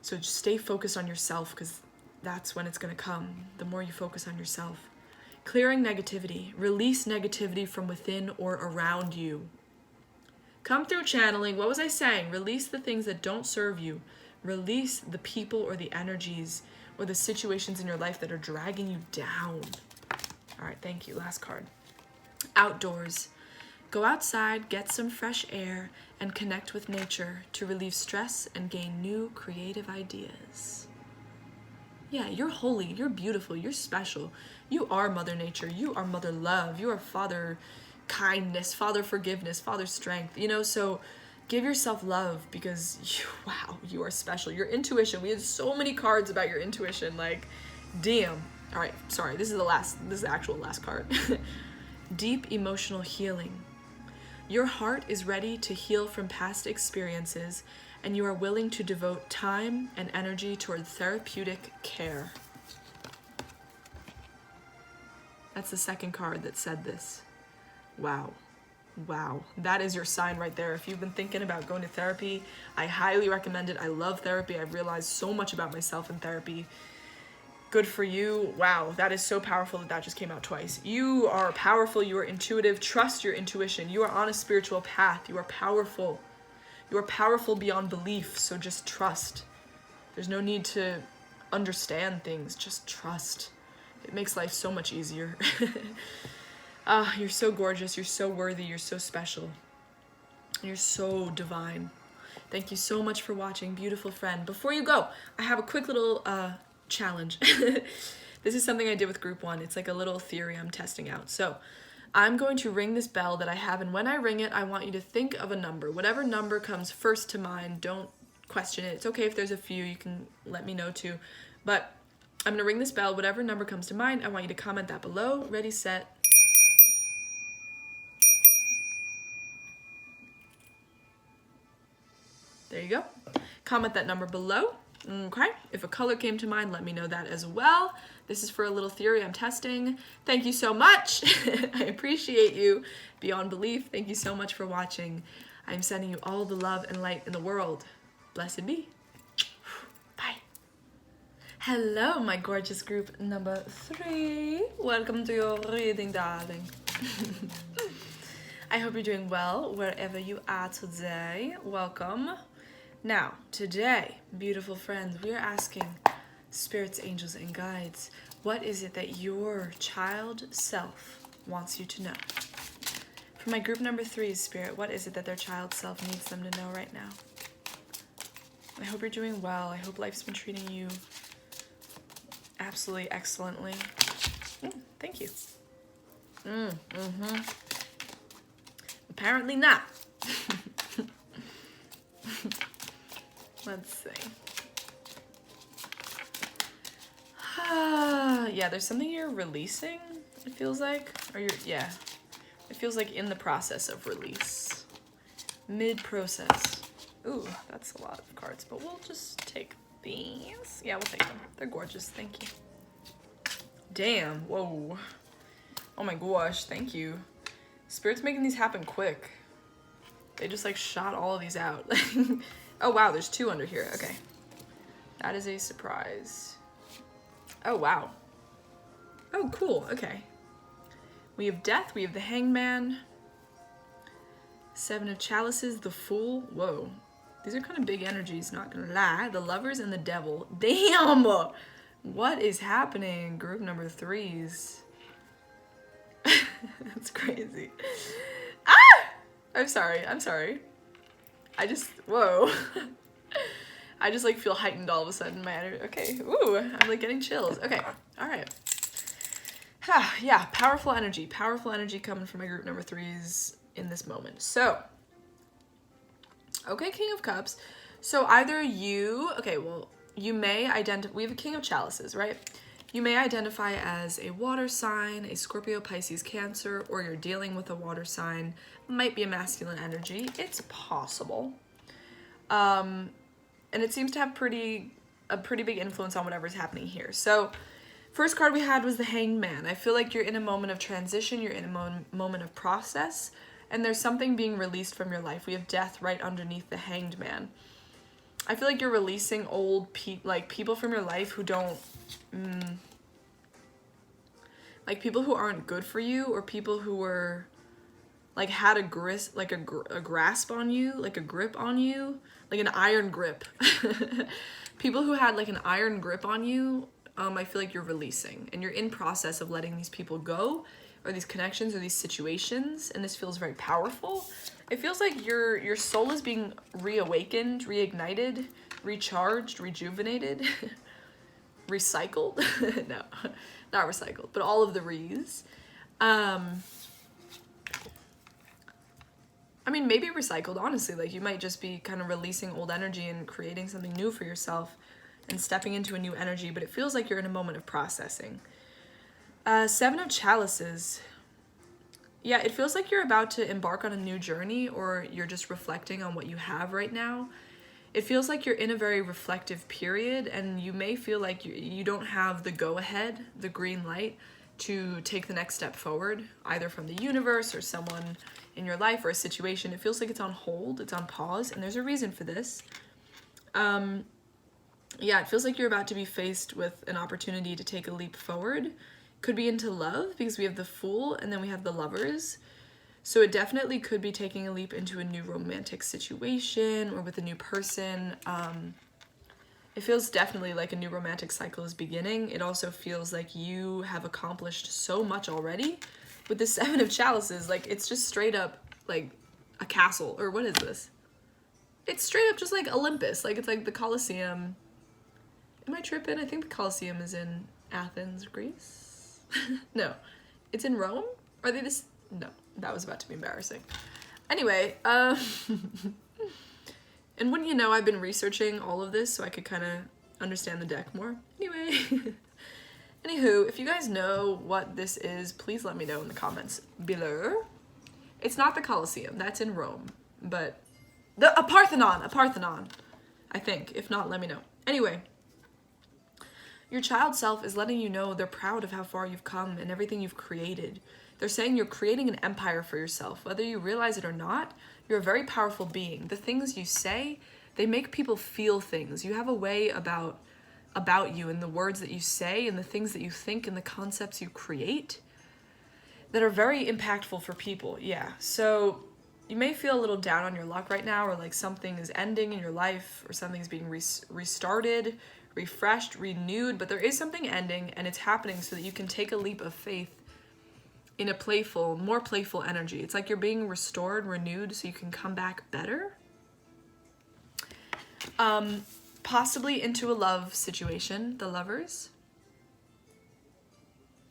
So just stay focused on yourself, because that's when it's going to come. The more you focus on yourself. Clearing negativity. Release negativity from within or around you. Come through, channeling. What was I saying? Release the things that don't serve you. Release the people or the energies or the situations in your life that are dragging you down. All right, thank you. Last card. Outdoors. Go outside, get some fresh air, and connect with nature to relieve stress and gain new creative ideas. Yeah, you're holy, you're beautiful, you're special. You are Mother Nature, you are Mother Love, you are Father Kindness, Father Forgiveness, Father Strength. You know, so give yourself love, because wow, you are special. Your intuition, we had so many cards about your intuition, like, damn. All right, sorry, this is the actual last card. Deep emotional healing. Your heart is ready to heal from past experiences, and you are willing to devote time and energy toward therapeutic care. That's the second card that said this. Wow. Wow. That is your sign right there. If you've been thinking about going to therapy, I highly recommend it. I love therapy. I've realized so much about myself in therapy. Good for you. Wow, that is so powerful that just came out twice. You are powerful. You are intuitive. Trust your intuition. You are on a spiritual path. You are powerful. You are powerful beyond belief, so just trust. There's no need to understand things. Just trust. It makes life so much easier. You're so gorgeous. You're so worthy. You're so special. You're so divine. Thank you so much for watching, beautiful friend. Before you go, I have a quick little challenge. This is something I did with group 1. It's like a little theory I'm testing out. So I'm going to ring this bell that I have, and when I ring it, I want you to think of a number. Whatever number comes first to mind, don't question it. It's okay if there's a few, you can let me know too. But I'm gonna ring this bell, whatever number comes to mind, I want you to comment that below. Ready, set. There you go. Comment that number below. Okay, if a color came to mind, let me know that as well. This is for a little theory I'm testing. Thank you so much. I appreciate you beyond belief. Thank you so much for watching. I'm sending you all the love and light in the world. Blessed be. Bye. Hello, my gorgeous group number 3. Welcome to your reading, darling. I hope you're doing well wherever you are today. Welcome. Now, today, beautiful friends, we are asking spirits, angels, and guides, what is it that your child self wants you to know? For my group number 3, spirit, what is it that their child self needs them to know right now? I hope you're doing well. I hope life's been treating you absolutely excellently. Thank you. Apparently not. Let's see. Yeah, there's something you're releasing, it feels like. Or yeah. It feels like in the process of release. Mid-process. Ooh, that's a lot of cards, but we'll just take these. Yeah, we'll take them. They're gorgeous, thank you. Damn, whoa. Oh my gosh, thank you. Spirit's making these happen quick. They just like shot all of these out. Oh wow, there's 2 under here, okay. That is a surprise. Oh wow. Oh cool, okay. We have death, we have the hangman. 7 of chalices, the fool, whoa. These are kind of big energies, not gonna lie. The lovers and the devil, damn! What is happening, group number 3s? That's crazy. Ah! I'm sorry. Whoa. I just like feel heightened all of a sudden. Okay, ooh, I'm like getting chills. Okay, all right. Yeah, powerful energy coming from my group number 3s in this moment. So, okay, King of Cups. So either you, okay, well, you may identify, we have a King of Chalices, right? You may identify as a water sign, a Scorpio, Pisces, Cancer, or you're dealing with a water sign. Might be a masculine energy. It's possible. And it seems to have a pretty big influence on whatever's happening here. So, first card we had was the Hanged Man. I feel like you're in a moment of transition, you're in a moment of process, and there's something being released from your life. We have death right underneath the Hanged Man. I feel like you're releasing old people from your life who don't, like people who aren't good for you, or people who were, like had a grasp on you, like a grip on you, like an iron grip. People who had like an iron grip on you, I feel like you're releasing, and you're in process of letting these people go, or these connections, or these situations, and this feels very powerful. It feels like your soul is being reawakened, reignited, recharged, rejuvenated, recycled. No, not recycled, but all of the re's. I mean, maybe recycled, honestly. Like, you might just be kind of releasing old energy and creating something new for yourself and stepping into a new energy, but it feels like you're in a moment of processing. 7 of Chalices. Yeah, it feels like you're about to embark on a new journey, or you're just reflecting on what you have right now. It feels like you're in a very reflective period, and you may feel like you don't have the go-ahead, the green light, to take the next step forward, either from the universe or someone in your life or a situation. It feels like it's on hold, it's on pause, and there's a reason for this. Yeah, it feels like you're about to be faced with an opportunity to take a leap forward. Could be into love, because we have the Fool and then we have the Lovers. So it definitely could be taking a leap into a new romantic situation or with a new person. It feels definitely like a new romantic cycle is beginning. It also feels like you have accomplished so much already with the Seven of Chalices. Like, it's just straight up like a castle. Or what is this? It's straight up just like Olympus. Like, it's like the Colosseum. Am I tripping? I think the Colosseum is in Athens, Greece. No, it's in Rome. Are they this? No, that was about to be embarrassing. Anyway, and wouldn't you know, I've been researching all of this so I could kind of understand the deck more. Anyway, anywho, if you guys know what this is, please let me know in the comments below. It's not the Colosseum, that's in Rome, but a Parthenon, I think. If not, let me know. Anyway, your child self is letting you know they're proud of how far you've come and everything you've created. They're saying you're creating an empire for yourself. Whether you realize it or not, you're a very powerful being. The things you say, they make people feel things. You have a way about you and the words that you say and the things that you think and the concepts you create that are very impactful for people. Yeah, so you may feel a little down on your luck right now, or like something is ending in your life, or something's being restarted, refreshed, renewed, but there is something ending, and it's happening so that you can take a leap of faith in a playful, more playful energy. It's like you're being restored, renewed, so you can come back better. Possibly into a love situation, the Lovers,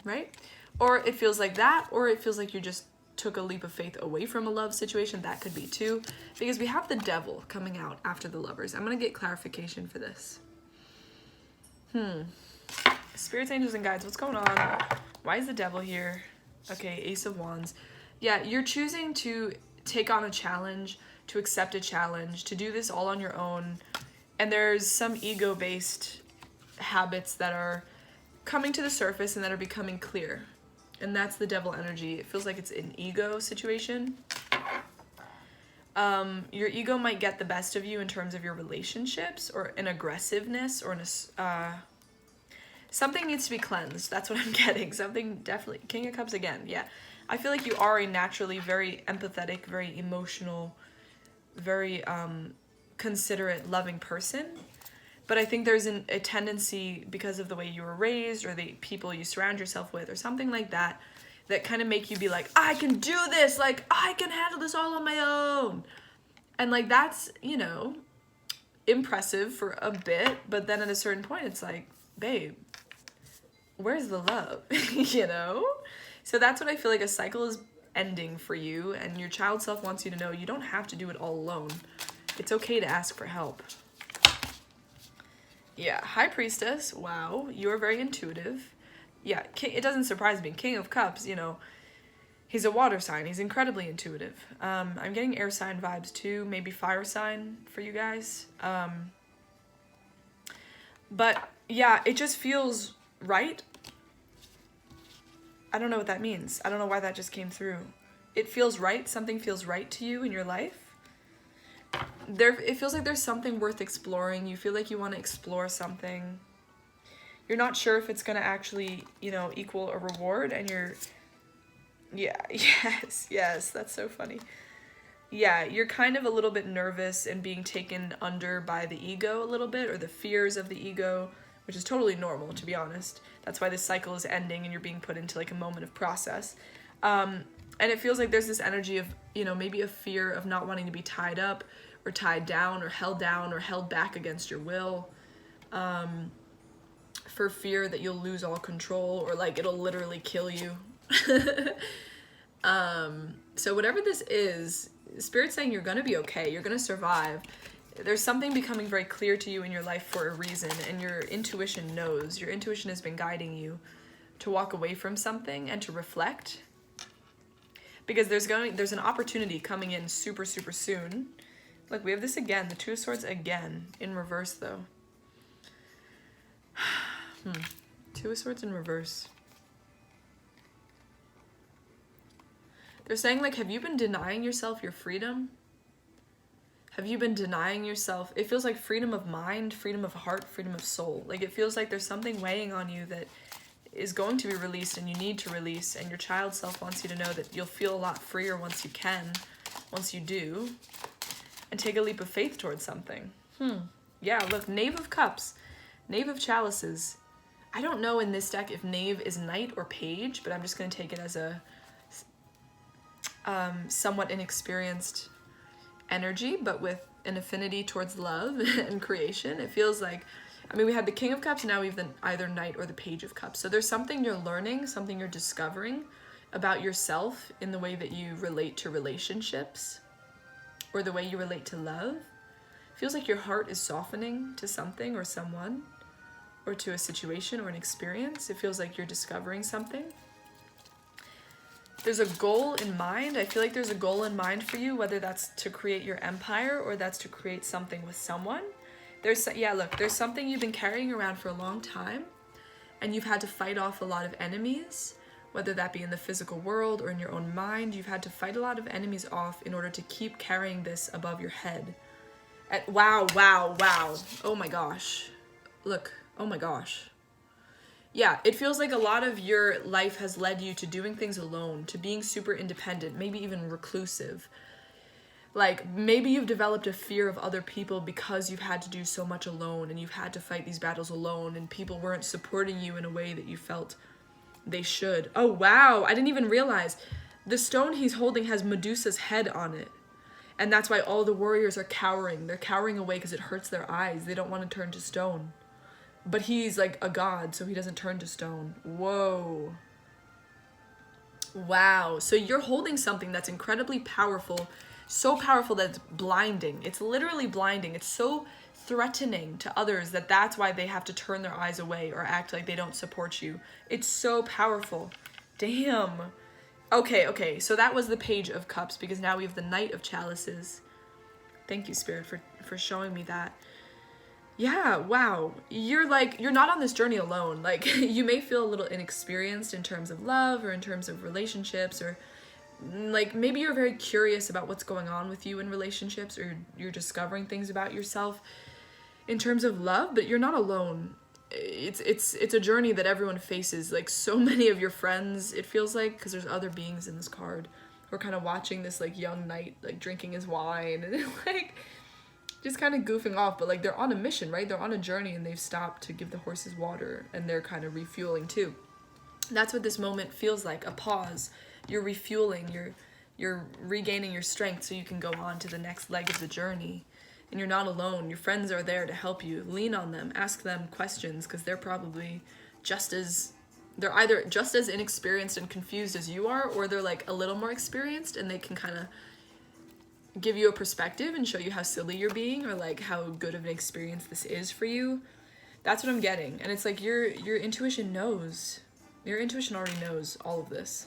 right? Or it feels like that, or it feels like you just took a leap of faith away from a love situation. That could be too, because we have the Devil coming out after the Lovers. I'm gonna get clarification for this. Spirits, angels, and guides, what's going on? Why is the Devil here? Okay, Ace of Wands. Yeah, you're choosing to take on a challenge, to accept a challenge, to do this all on your own. And there's some ego-based habits that are coming to the surface and that are becoming clear. And that's the Devil energy. It feels like it's an ego situation. Your ego might get the best of you in terms of your relationships, or an aggressiveness, or something needs to be cleansed. That's what I'm getting. Something definitely. King of Cups again. Yeah. I feel like you are a naturally very empathetic, very emotional, very considerate, loving person. But I think there's a tendency, because of the way you were raised or the people you surround yourself with or something like that, that kind of make you be like, I can do this. Like, I can handle this all on my own. And like, that's, you know, impressive for a bit. But then at a certain point, it's like, babe, where's the love? You know? So that's what I feel like a cycle is ending for you, and your child self wants you to know you don't have to do it all alone. It's okay to ask for help. Yeah, High Priestess, wow, you're very intuitive. Yeah, it doesn't surprise me. King of Cups, you know, he's a water sign. He's incredibly intuitive. I'm getting air sign vibes too, maybe fire sign for you guys. But yeah, it just feels right. I don't know what that means. I don't know why that just came through. It feels right. Something feels right to you in your life. It feels like there's something worth exploring. You feel like you want to explore something. You're not sure if it's going to actually, you know, equal a reward, and yeah, yes, that's so funny. Yeah, you're kind of a little bit nervous and being taken under by the ego a little bit, or the fears of the ego, which is totally normal, to be honest. That's why this cycle is ending and you're being put into like a moment of process. And it feels like there's this energy of, you know, maybe a fear of not wanting to be tied up or tied down or held back against your will, for fear that you'll lose all control, or like it'll literally kill you. So whatever this is, Spirit's saying you're gonna be okay, you're gonna survive. There's something becoming very clear to you in your life for a reason, and your intuition knows. Your intuition has been guiding you to walk away from something and to reflect. Because there's an opportunity coming in super, super soon. Look, we have this again, the Two of Swords again, in reverse though. Two of Swords in reverse. They're saying, like, have you been denying yourself your freedom? Have you been denying yourself? It feels like freedom of mind, freedom of heart, freedom of soul. Like it feels like there's something weighing on you that is going to be released and you need to release, and your child self wants you to know that you'll feel a lot freer once you can, once you do, and take a leap of faith towards something. Yeah, look, Knave of Cups, Knave of Chalices. I don't know in this deck if Knave is Knight or Page, but I'm just going to take it as a somewhat inexperienced energy, but with an affinity towards love and creation. It feels like, I mean, we had the King of Cups, now we have the either Knight or the Page of Cups. So there's something you're learning, something you're discovering about yourself in the way that you relate to relationships or the way you relate to love. It feels like your heart is softening to something or someone or to a situation or an experience. It feels like you're discovering something. There's a goal in mind. I feel like there's a goal in mind for you, whether that's to create your empire or that's to create something with someone. There's something you've been carrying around for a long time, and you've had to fight off a lot of enemies, whether that be in the physical world or in your own mind. You've had to fight a lot of enemies off in order to keep carrying this above your head. Wow. Oh my gosh. Look, oh my gosh. Yeah, it feels like a lot of your life has led you to doing things alone, to being super independent, maybe even reclusive. Like, maybe you've developed a fear of other people because you've had to do so much alone, and you've had to fight these battles alone, and people weren't supporting you in a way that you felt they should. Oh, wow, I didn't even realize. The stone he's holding has Medusa's head on it. And that's why all the warriors are cowering. They're cowering away because it hurts their eyes. They don't want to turn to stone. But he's like a god, so he doesn't turn to stone. Whoa. Wow. So you're holding something that's incredibly powerful, so powerful that it's blinding. It's literally blinding. It's so threatening to others that that's why they have to turn their eyes away or act like they don't support you. It's so powerful. Damn. Okay. So that was the Page of Cups, because now we have the Knight of Chalices. Thank you, Spirit, for showing me that. Yeah, wow. You're not on this journey alone. Like, you may feel a little inexperienced in terms of love or in terms of relationships, or like maybe you're very curious about what's going on with you in relationships, or you're discovering things about yourself in terms of love, but you're not alone. It's a journey that everyone faces. Like, so many of your friends, it feels like, because there's other beings in this card, who are kind of watching this like young knight like drinking his wine and like just kind of goofing off, but like they're on a mission, right? They're on a journey, and they've stopped to give the horses water, and they're kind of refueling too. That's what this moment feels like, a pause. You're refueling, you're regaining your strength so you can go on to the next leg of the journey. And you're not alone. Your friends are there to help you. Lean on them, ask them questions, because they're probably they're either just as inexperienced and confused as you are, or they're like a little more experienced, and they can kind of give you a perspective and show you how silly you're being, or like how good of an experience this is for you. That's what I'm getting. And it's like your intuition knows. Your intuition already knows all of this.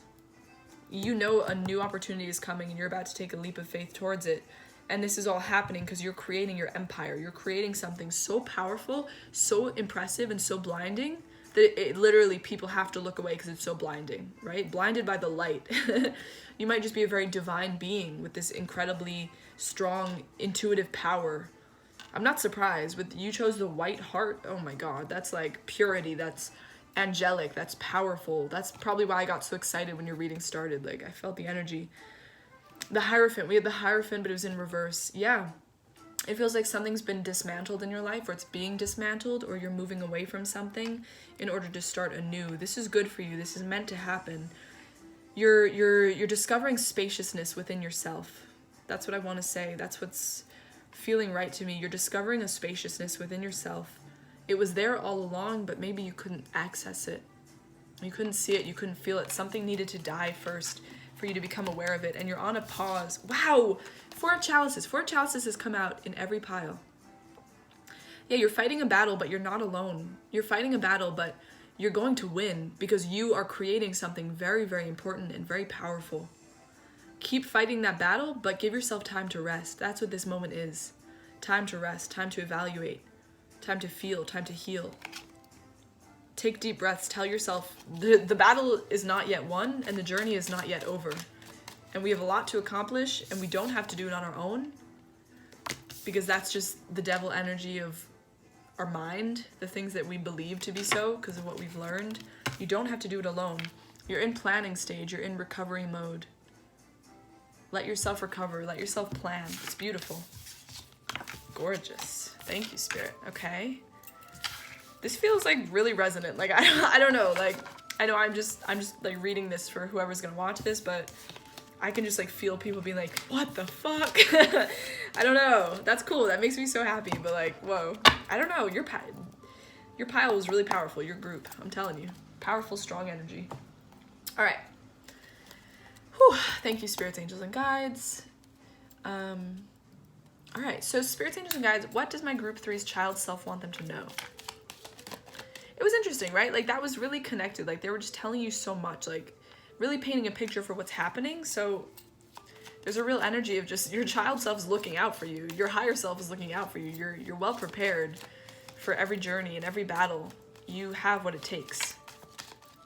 You know a new opportunity is coming, and you're about to take a leap of faith towards it. And this is all happening because you're creating your empire. You're creating something so powerful, so impressive, and so blinding that it literally, people have to look away because it's so blinding, right? Blinded by the light. You might just be a very divine being with this incredibly strong, intuitive power. I'm not surprised. You chose the white heart. Oh my God, that's like purity. That's angelic. That's powerful. That's probably why I got so excited when your reading started. Like, I felt the energy. The Hierophant. We had the Hierophant, but it was in reverse. Yeah. It feels like something's been dismantled in your life, or it's being dismantled, or you're moving away from something in order to start anew. This is good for you. This is meant to happen. You're discovering spaciousness within yourself. That's what I want to say. That's what's feeling right to me. You're discovering a spaciousness within yourself. It was there all along, but maybe you couldn't access it. You couldn't see it. You couldn't feel it. Something needed to die first for you to become aware of it, and you're on a pause. Wow! 4 of Chalices. 4 of Chalices has come out in every pile. Yeah, you're fighting a battle, but you're not alone. You're fighting a battle, but you're going to win because you are creating something very, very important and very powerful. Keep fighting that battle, but give yourself time to rest. That's what this moment is. Time to rest, time to evaluate, time to feel, time to heal. Take deep breaths. Tell yourself the battle is not yet won, and the journey is not yet over. And we have a lot to accomplish, and we don't have to do it on our own. because that's just the devil energy of our mind, the things that we believe to be so because of what we've learned. You don't have to do it alone. You're in planning stage. You're in recovery mode. Let yourself recover. Let yourself plan. It's beautiful. Gorgeous. Thank you, Spirit. Okay. This feels like really resonant. Like, I don't know. Like, I know I'm just like reading this for whoever's gonna watch this, but I can just like feel people being like, what the fuck? I don't know. That's cool. That makes me so happy. But like, whoa. I don't know. Your pile was really powerful. Your group. I'm telling you. Powerful, strong energy. All right. Whew. Thank you, spirits, angels, and guides. All right. So spirits, angels, and guides, what does my group 3's child self want them to know? It was interesting, right? Like, that was really connected. Like, they were just telling you so much. Like, really painting a picture for what's happening. So there's a real energy of just your child self is looking out for you. Your higher self is looking out for you. You're well prepared for every journey and every battle. You have what it takes.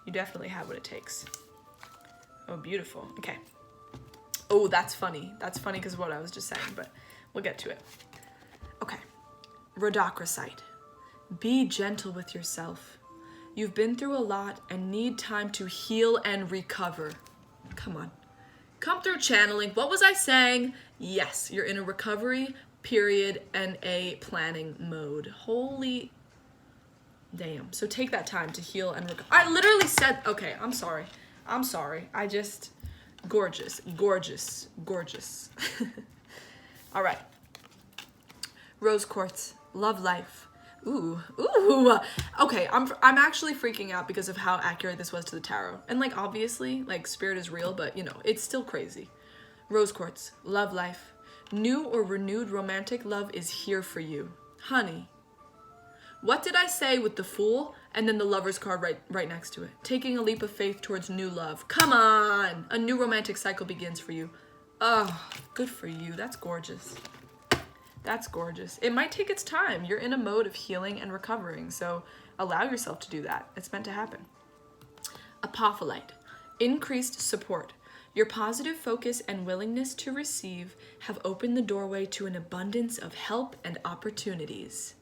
You definitely have what it takes. Oh, beautiful. Okay. Oh, that's funny. That's funny because of what I was just saying, but we'll get to it. Okay. Rhodochrosite. Be gentle with yourself. You've been through a lot and need time to heal and recover. Come on. Come through channeling. What was I saying? Yes, you're in a recovery period and a planning mode. Holy damn. So take that time to heal and recover. I literally said, okay, I'm sorry. I just, gorgeous, gorgeous, gorgeous. All right. Rose quartz, love life. Ooh. Okay, I'm actually freaking out because of how accurate this was to the tarot. And like, obviously, like, spirit is real, but you know, it's still crazy. Rose quartz, love life. New or renewed romantic love is here for you. Honey. What did I say with the Fool and then the Lover's card right next to it? Taking a leap of faith towards new love. Come on! A new romantic cycle begins for you. Oh, good for you. That's gorgeous. That's gorgeous. It might take its time. You're in a mode of healing and recovering, so allow yourself to do that. It's meant to happen. Apophyllite. Increased support. Your positive focus and willingness to receive have opened the doorway to an abundance of help and opportunities.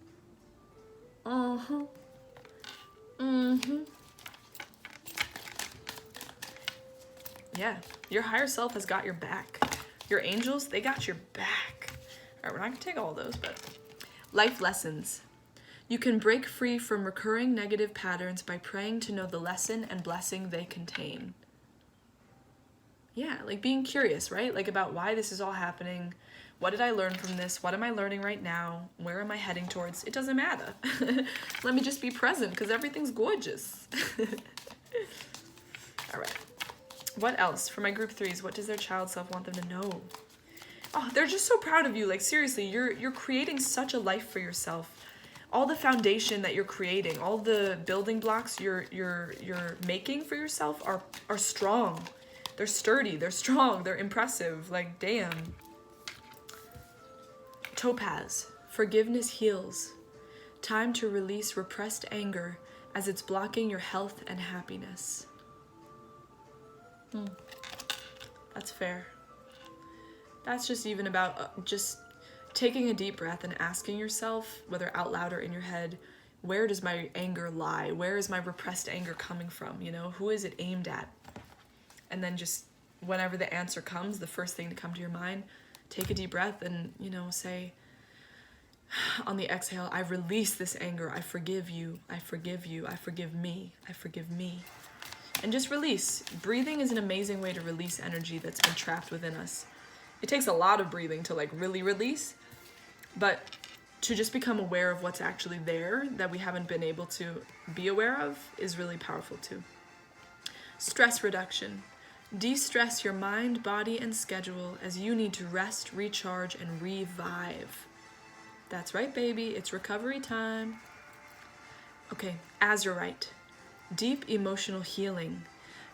Yeah, your higher self has got your back. Your angels, they got your back. All right, we're not gonna take all those, but life lessons. You can break free from recurring negative patterns by praying to know the lesson and blessing they contain. Yeah, like being curious, right? Like about why this is all happening. What did I learn from this? What am I learning right now? Where am I heading towards? It doesn't matter. Let me just be present because everything's gorgeous. All right. What else? For my group 3s, what does their child self want them to know? Oh, they're just so proud of you. Like, seriously, you're creating such a life for yourself. All the foundation that you're creating, all the building blocks you're making for yourself are strong. They're sturdy, they're strong, they're impressive. Like, damn. Topaz, forgiveness heals. Time to release repressed anger as it's blocking your health and happiness. That's fair. That's just even about just taking a deep breath and asking yourself, whether out loud or in your head, where does my anger lie? Where is my repressed anger coming from? You know, who is it aimed at? And then just whenever the answer comes, the first thing to come to your mind, take a deep breath and, you know, say on the exhale, I release this anger. I forgive you. I forgive you. I forgive me. I forgive me. And just release. Breathing is an amazing way to release energy that's been trapped within us. It takes a lot of breathing to like really release, but to just become aware of what's actually there that we haven't been able to be aware of is really powerful too. Stress reduction. De-stress your mind, body, and schedule as you need to rest, recharge, and revive. That's right, baby. It's recovery time. Okay, azurite. Deep emotional healing.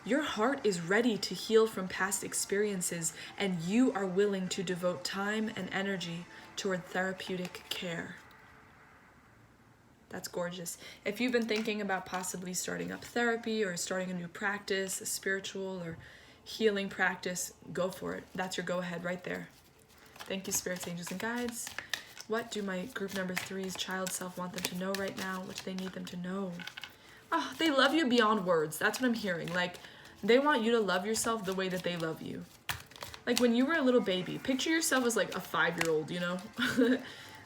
Your heart is ready to heal from past experiences, and you are willing to devote time and energy toward therapeutic care. That's gorgeous. If you've been thinking about possibly starting up therapy or starting a new practice, a spiritual or healing practice, go for it. That's your go ahead right there. Thank you, spirits, angels, and guides. What do my group number 3's child self want them to know right now? What do they need them to know? Oh, they love you beyond words. That's what I'm hearing. Like, they want you to love yourself the way that they love you. Like, when you were a little baby, picture yourself as like a 5-year-old, you know?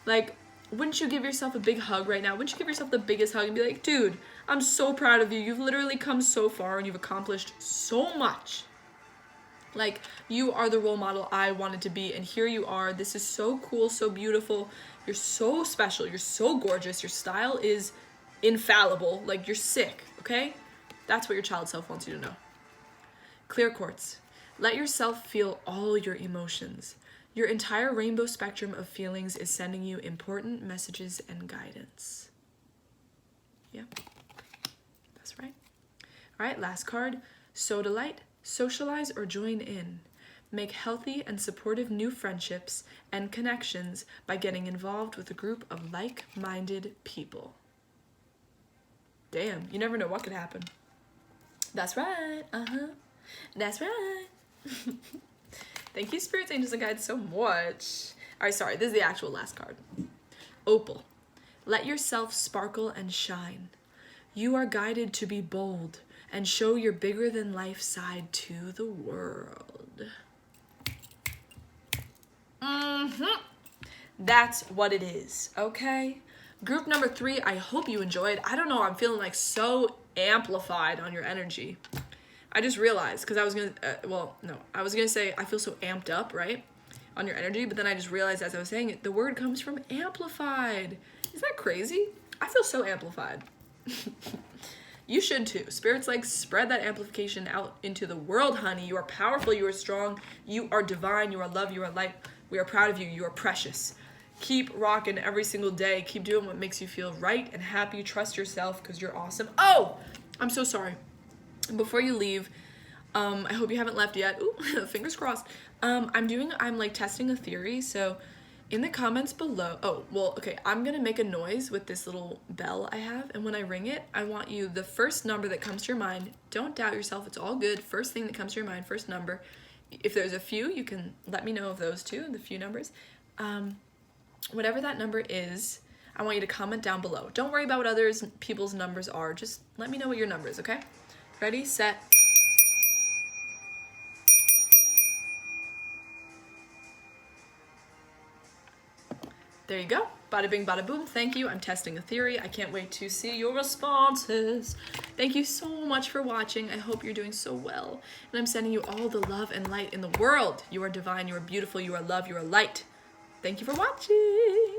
Like, wouldn't you give yourself a big hug right now? Wouldn't you give yourself the biggest hug and be like, dude, I'm so proud of you. You've literally come so far and you've accomplished so much. Like, you are the role model I wanted to be, and here you are. This is so cool, so beautiful. You're so special. You're so gorgeous. Your style is infallible. Like, you're sick, okay? That's what your child self wants you to know. Clear quartz. Let yourself feel all your emotions. Your entire rainbow spectrum of feelings is sending you important messages and guidance. Yeah, that's right. All right, last card. Sodalite. Socialize or join in. Make healthy and supportive new friendships and connections by getting involved with a group of like-minded people. Damn, you never know what could happen. That's right. That's right. Thank you, spirits, angels, and guides, so much. All right, sorry, this is the actual last card. Opal. Let yourself sparkle and shine. You are guided to be bold and show your bigger-than-life side to the world. That's what it is, okay? Group number 3, I hope you enjoyed. I don't know, I'm feeling like so amplified on your energy. I just realized, because I was gonna say I feel so amped up, right, on your energy, but then I just realized as I was saying it, the word comes from amplified. Isn't that crazy? I feel so amplified. You should too. Spirits, like, spread that amplification out into the world, honey. You are powerful, you are strong, you are divine, you are love, you are light. We are proud of you, you are precious. Keep rocking every single day. Keep doing what makes you feel right and happy. Trust yourself, because you're awesome. Oh, I'm so sorry. Before you leave, I hope you haven't left yet. Ooh, fingers crossed. I'm like testing a theory, so in the comments below, I'm gonna make a noise with this little bell I have, and when I ring it, I want you, the first number that comes to your mind, don't doubt yourself, it's all good, first thing that comes to your mind, first number. If there's a few, you can let me know of those too, the few numbers. Whatever that number is, I want you to comment down below. Don't worry about what others people's numbers are, just let me know what your number is, okay? Ready, set. There you go. Bada bing, bada boom. Thank you. I'm testing a theory. I can't wait to see your responses. Thank you so much for watching. I hope you're doing so well. And I'm sending you all the love and light in the world. You are divine. You are beautiful. You are love. You are light. Thank you for watching.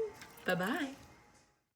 Bye-bye.